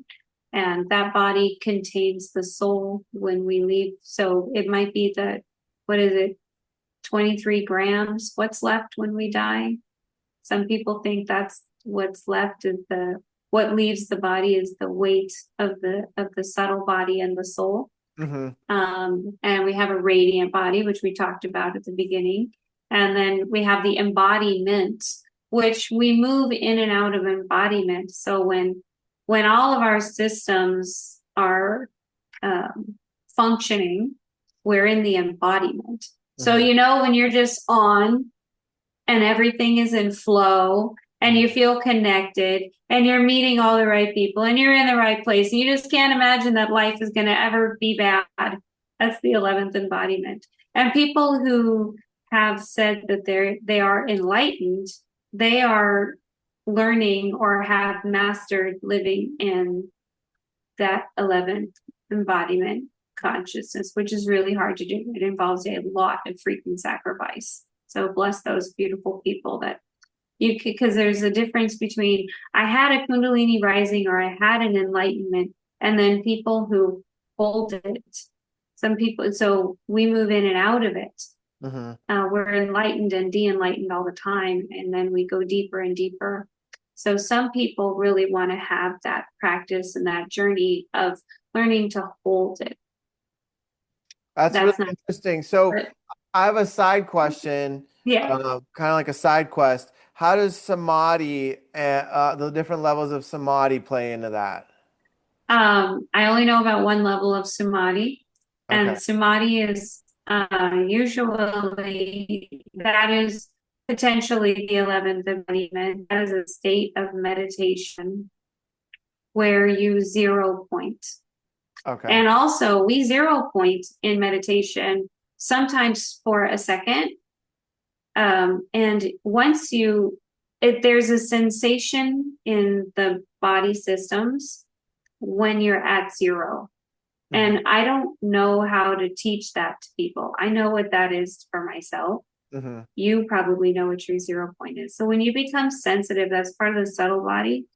And that body contains the soul when we leave. So it might be what is it, 23 grams, what's left when we die? Some people think that's what's left is what leaves the body is the weight of the subtle body and the soul. Mm-hmm. And we have a radiant body, which we talked about at the beginning. And then we have the embodiment, which we move in and out of embodiment. So when all of our systems are functioning, we're in the embodiment. So Mm-hmm. when you're just on and everything is in flow and you feel connected and you're meeting all the right people and you're in the right place. And you just can't imagine that life is going to ever be bad. That's the 11th embodiment. And people who have said that they are enlightened, they are learning or have mastered living in that 11th embodiment consciousness, which is really hard to do. It involves a lot of frequent sacrifice. So bless those beautiful people that you could, because there's a difference between I had a Kundalini rising or I had an enlightenment, and then people who hold it. Some people, so we move in and out of it. We're enlightened and de-enlightened all the time, and then we go deeper and deeper. So some people really want to have that practice and that journey of learning to hold it. That's really not interesting. So but, I have a side question, yeah. kind of like a side quest. How does samadhi, the different levels of samadhi play into that? I only know about one level of samadhi, Okay. and samadhi is usually that is potentially the 11th embodiment. That is a state of meditation where you zero point. Okay. And also, we zero point in meditation sometimes for a second. And once there's a sensation in the body systems when you're at zero. Mm-hmm. And I don't know how to teach that to people. I know what that is for myself. Mm-hmm. You probably know what your zero point is. So when you become sensitive, that's part of the subtle body.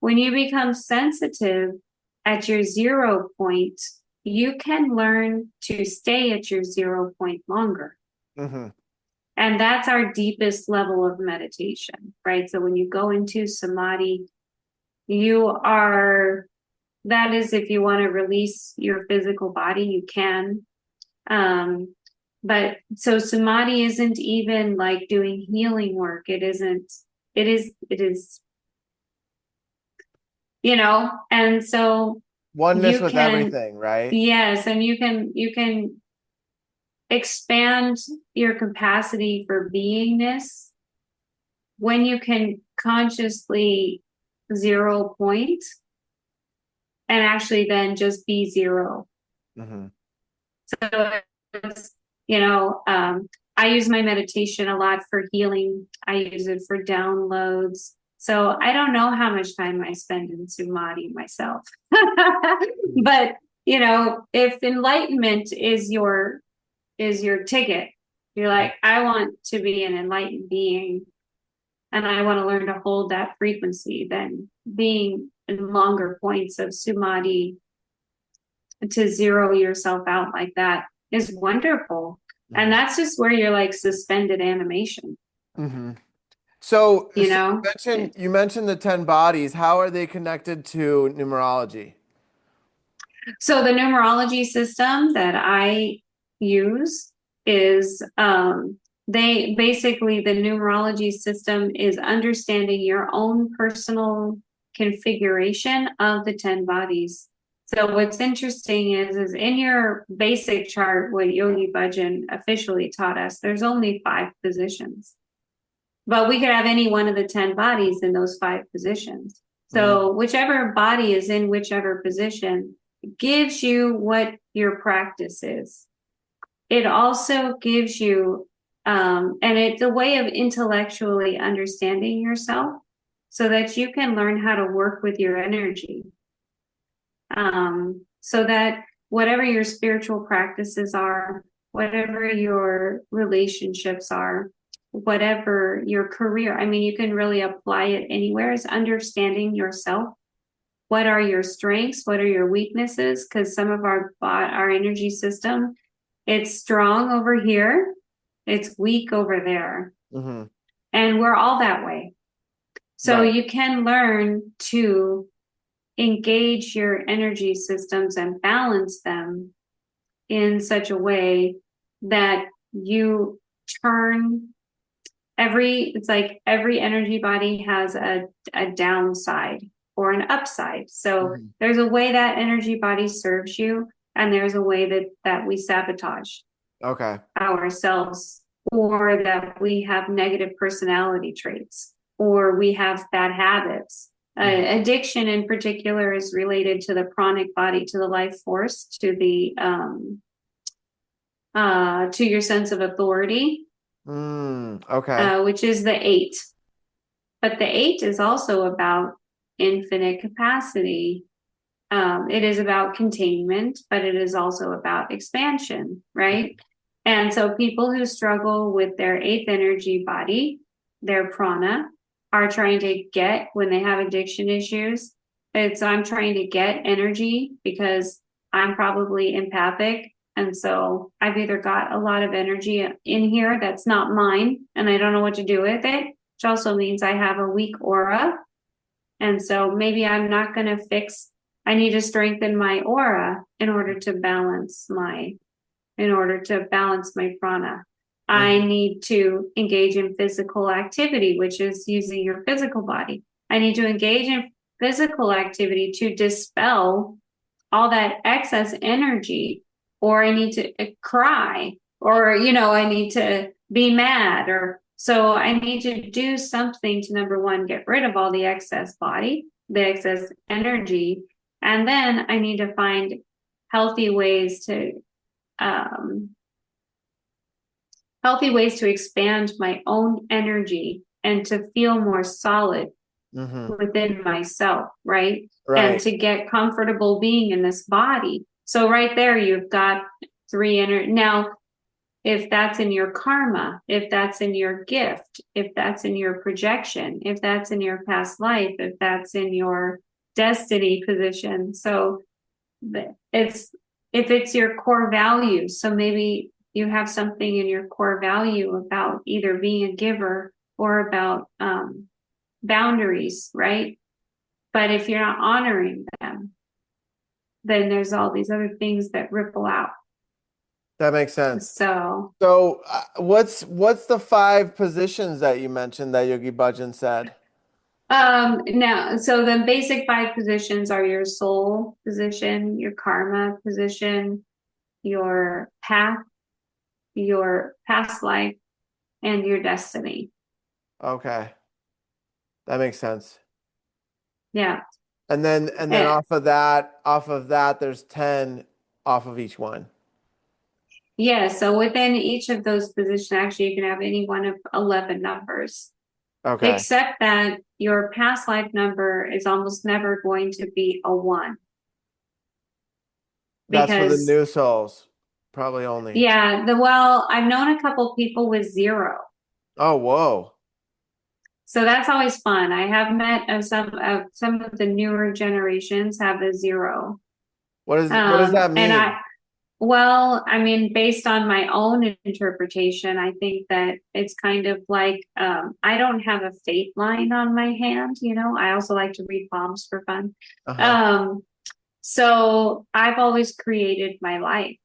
When you become sensitive at your zero point, you can learn to stay at your zero point longer. Mm-hmm. And that's our deepest level of meditation, right? So when you go into samadhi, that is if you want to release your physical body, you can. But so samadhi isn't even like doing healing work. It isn't, it is, and so Oneness you with can, everything, right? yes, and you can expand your capacity for beingness when you can consciously zero point and actually then just be zero. Mm-hmm. So it's, I use my meditation a lot for healing. I use it for downloads. So I don't know how much time I spend in samadhi myself. But, if enlightenment is your ticket, you're like, I want to be an enlightened being and I want to learn to hold that frequency, then being in longer points of samadhi to zero yourself out like that is wonderful. Mm-hmm. And that's just where you're like suspended animation. Mm-hmm. So You know, you mentioned the 10 bodies. How are they connected to numerology? so the numerology system that I use is they basically the numerology system is understanding your own personal configuration of the 10 bodies. So what's interesting is in your basic chart, what Yogi Bhajan officially taught us, there's only 5 positions. But we could have any one of the 10 bodies in those 5 positions. So whichever body is in whichever position gives you what your practice is. It also gives you, and it's a way of intellectually understanding yourself so that you can learn how to work with your energy. So that whatever your spiritual practices are, whatever your relationships are, whatever your career, I mean, you can really apply it anywhere, is understanding yourself. What are your strengths? What are your weaknesses? Because some of our energy system, it's strong over here, it's weak over there. Mm-hmm. And we're all that way. So Right. you can learn to engage your energy systems and balance them in such a way that you turn it's like every energy body has a downside or an upside. So there's a way that energy body serves you, and there's a way that we sabotage Okay. ourselves or that we have negative personality traits. or we have bad habits. Hmm. Addiction in particular is related to the pranic body, to the life force, to your sense of authority, Okay. which is the eight. But the eight is also about infinite capacity. It is about containment, but it is also about expansion, right? And so people who struggle with their eighth energy body, their prana, are trying to get, when they have addiction issues, it's I'm trying to get energy because I'm probably empathic. And so I've either got a lot of energy in here that's not mine, and I don't know what to do with it, which also means I have a weak aura. And so maybe I'm not going to I need to strengthen my aura in order to balance my prana. I Hmm. need to engage in physical activity, which is using your physical body. I need to engage in physical activity to dispel all that excess energy, or I need to cry, or, I need to be mad, or so I need to do something to, number one, get rid of all the excess the excess energy. And then I need to find healthy ways to, um, expand my own energy and to feel more solid Hmm. within myself, right? And Right. to get comfortable being in this body. So right there, you've got now, if that's in your karma, if that's in your gift, if that's in your projection, if that's in your past life, if that's in your destiny position. So it's if it's your core value. So maybe you have something in your core value about either being a giver or about boundaries, right? But if you're not honoring them, then there's all these other things that ripple out. That makes sense. So, So, what's the five positions that you mentioned that Yogi Bhajan said? now, so the basic five positions are your soul position, your karma position, your path, your past life, and your destiny. Okay, that makes sense. Yeah. And then Eh, off of that, there's 10 off of each one. yeah. So within each of those positions, actually, you can have any one of 11 numbers, Okay. except that your past life number is almost never going to be a one That's for the because, new souls, probably only. yeah, I've known a couple people with zero. Oh, whoa. So that's always fun. I have met some of the newer generations have a zero. What does that And mean? I mean, based on my own interpretation, I think that it's kind of like I don't have a fate line on my hand, I also like to read palms for fun. Uh-huh. Um, so I've always created my life,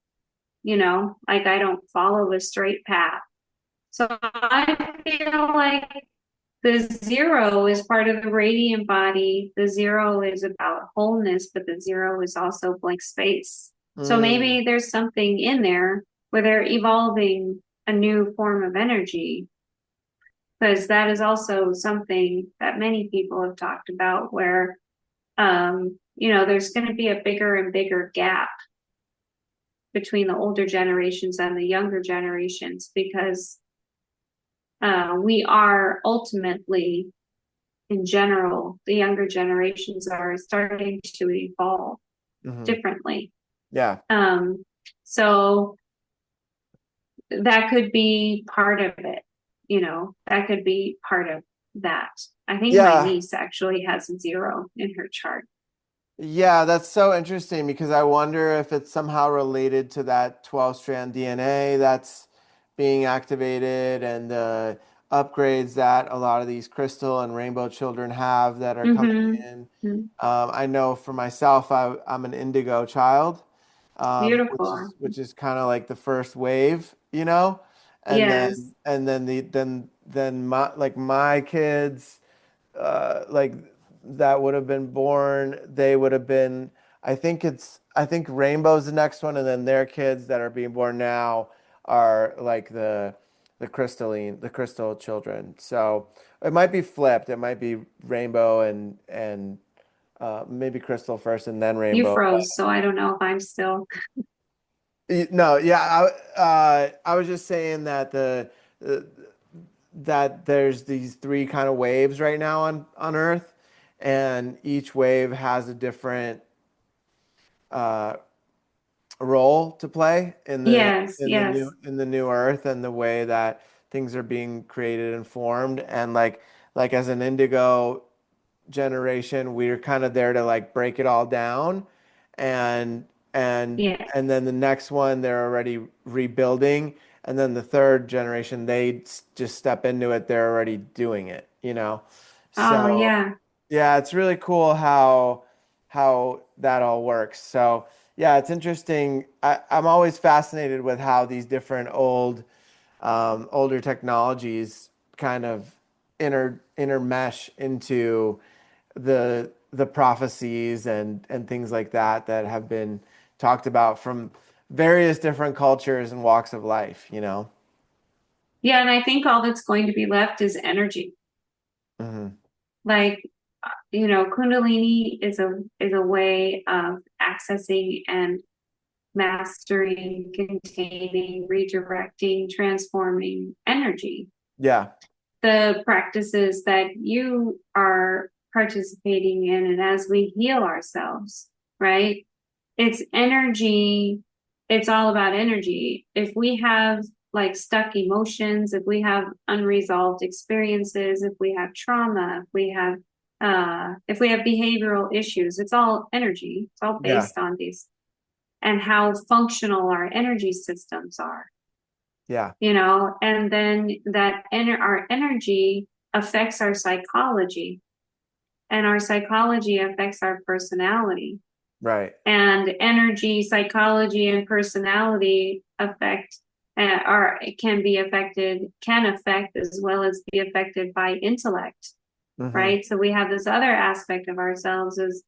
like I don't follow a straight path. So I feel like the zero is part of the radiant body. The zero is about wholeness, but the zero is also blank space. So Mm, maybe there's something in there where they're evolving a new form of energy, because that is also something that many people have talked about where, there's going to be a bigger and bigger gap between the older generations and the younger generations because we are ultimately, in general, the younger generations are starting to evolve hmm. differently. Yeah. Um, so that could be part of it, that could be part of that. I think my Yeah. niece actually has a zero in her chart. Yeah, that's so interesting because I wonder if it's somehow related to that 12-strand DNA that's being activated and the upgrades that a lot of these crystal and rainbow children have that are coming Mm-hmm. in. Mm-hmm. I know for myself, I'm an indigo child, which Beautiful. is kind of like the first wave, you know, and Yes. then my kids like that would have been born, they would have been, I think Rainbow's the next one, and then their kids that are being born now are like the the crystal children. So it might be flipped. It might be rainbow and maybe crystal first and then You rainbow. froze, so I don't know if I'm still. No, yeah, I was just saying that uh, that there's these three kind of waves right now on Earth, and each wave has a different uh, role to play Yes, yes. in the new Earth and the way that things are being created and formed. And like as an indigo generation, we're kind of there to like break it all down, and and Yeah. and then the next one they're already rebuilding, and then the third generation just step into it. They're already doing it, you know. Oh, So yeah. yeah, it's really cool how that all works. So yeah, it's interesting. I'm always fascinated with how these different older technologies kind of intermesh into the prophecies and things like that that have been talked about from various different cultures and walks of life, you know? Yeah, and I think all that's going to be left is energy. Hmm. Like, Kundalini is a way of accessing and mastering, containing, redirecting, transforming energy. Yeah, The practices that you are participating in, and as we heal ourselves, right? It's energy. It's all about energy. If we have like stuck emotions, if we have unresolved experiences, if we have trauma, if we have behavioral issues, it's all energy. It's all yeah, based on these and how functional our energy systems are, yeah, and then our energy affects our psychology, and our psychology affects our personality, right. and energy, psychology, and personality affect are can affect as well as be affected by intellect, Hmm. right? So we have this other aspect of ourselves is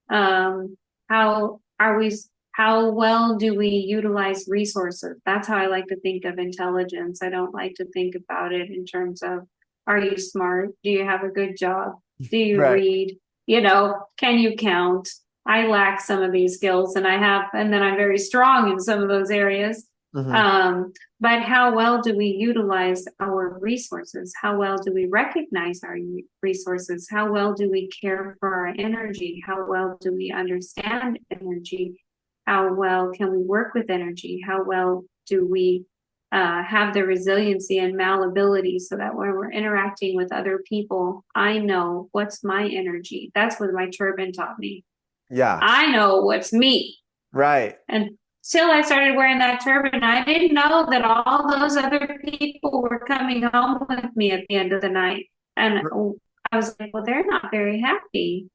um, how are we how well do we utilize resources? That's how I like to think of intelligence. I don't like to think about it in terms of, are you smart? Do you have a good job? Do you Right. read? Can you count? I lack some of these skills, and then I'm very strong in some of those areas. Hmm. Um, but how well do we utilize our resources? How well do we recognize our resources? How well do we care for our energy? How well do we understand energy? How well can we work with energy? How well do we have the resiliency and malleability so that when we're interacting with other people, I know what's my energy. That's what my turban taught me. Yeah, I know what's me. right. And till I started wearing that turban, I didn't know that all those other people were coming home with me at the end of the night. And R- I was like, well, they're not very happy.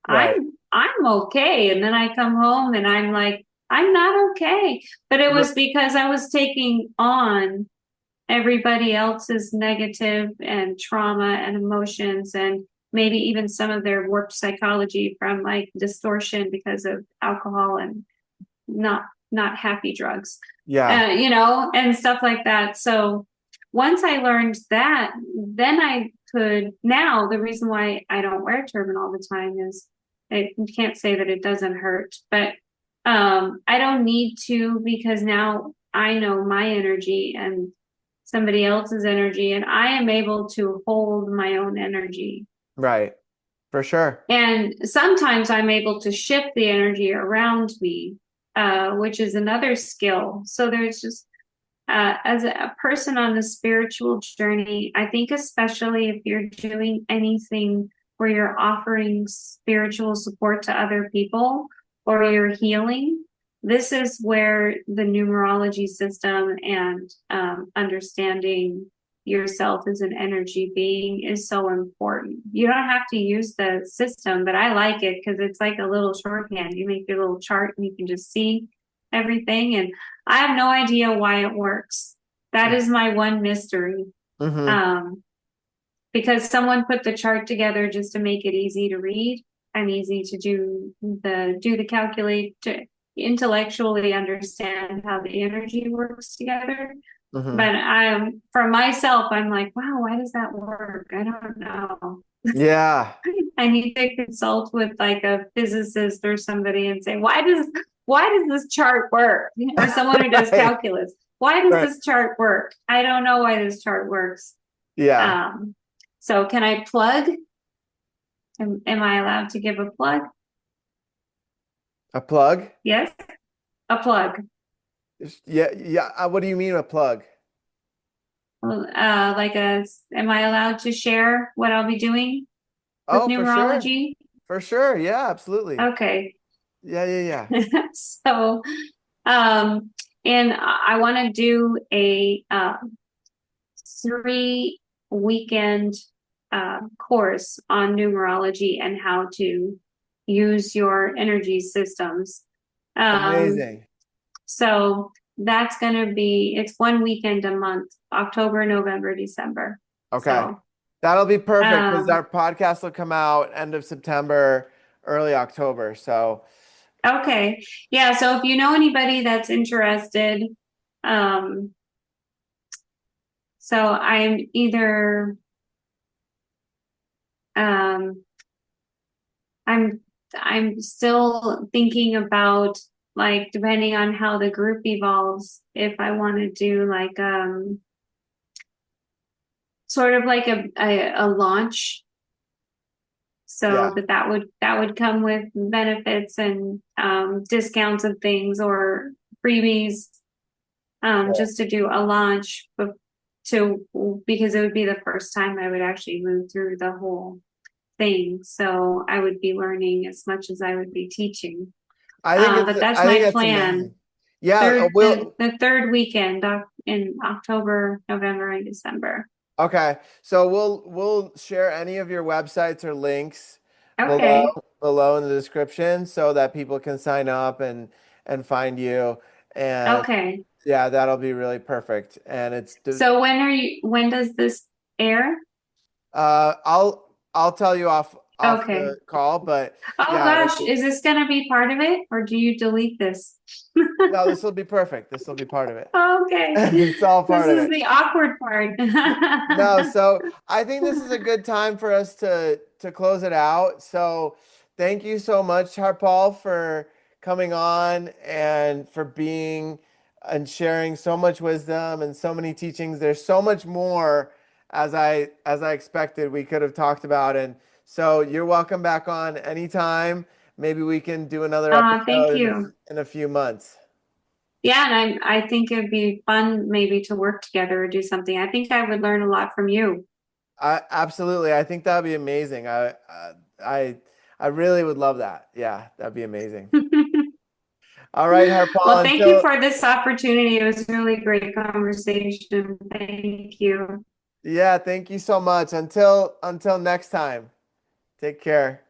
right. I'm okay. And then I come home and I'm like, I'm not okay. But it was R- because I was taking on everybody else's negative and trauma and emotions, and maybe even some of their warped psychology from like distortion because of alcohol and not not happy drugs, yeah, and stuff like that. So once I learned that, then I could. Now the reason why I don't wear a turban all the time is, you can't say that it doesn't hurt, but I don't need to, because now I know my energy and somebody else's energy, and I am able to hold my own energy. right. For sure. And sometimes I'm able to shift the energy around me, which is another skill. So there's just, as a person on the spiritual journey, I think especially if you're doing anything where you're offering spiritual support to other people or you're healing, this is where the numerology system and understanding yourself as an energy being is so important. You don't have to use the system, but I like it because it's like a little shorthand. You make your little chart and you can just see everything. And I have no idea why it works. That is my one mystery. Hmm. Um, because someone put the chart together just to make it easy to read and easy to do the calculate, to intellectually understand how the energy works together. Hmm. But for myself, I'm like, wow, why does that work? I don't know. Yeah. I need to consult with like a physicist or somebody and say, why does this chart work? Or someone who does Right. calculus. Why does Right. this chart work? I don't know why this chart works. Yeah. Um, so can I plug? Am I allowed to give a plug? A plug? Yes, a plug. Yeah. Yeah. What do you mean a plug? Am I allowed to share what I'll be doing with Oh, for sure. numerology? For sure. Yeah, absolutely. Okay. Yeah, yeah, yeah. So, um, and I want to do a 3 weekend course on numerology and how to use your energy systems. Um, Amazing. so that's going to be, it's one weekend a month, October, November, December. Okay. So, That'll be perfect because um, our podcast will come out end of September, early October. So, okay. Yeah. So if you know anybody that's interested, um, so um, I'm I'm still thinking about like depending on how the group evolves, if I want to do like sort of like a launch. yeah. So that would come with benefits and discounts of things or freebies, Cool. just to do a launch to because it would be the first time I would actually move through the whole thing. So I would be learning as much as I would be teaching. But that's I think my that's plan. amazing. Yeah, The third weekend in October, November, and December. okay. So we'll share any of your websites or links below Okay. below in the description so that people can sign up and find you. And Okay. yeah, that'll be really perfect. And So when does this air? I'll tell you off Okay. the call, but Oh yeah, gosh, is this gonna be part of it or do you delete this? no, this will be perfect. This will be part of it. Okay. It's all This part of is it. the awkward part. No, so I think this is a good time for us to close it out. So thank you so much, Harpal, for coming on and for being and sharing so much wisdom and so many teachings. There's so much more as I expected we could have talked about. And so you're welcome back on anytime. Maybe we can do another Thank episode you. in a few months. Yeah, and I think it'd be fun maybe to work together or do something. I think I would learn a lot from you. Absolutely. I think that'd be amazing. I I really would love that. Yeah, that'd be amazing. All right, Well, Harpal, thank you until for this opportunity. It was a really great conversation. Thank you. yeah, thank you so much. Until next time. Take care.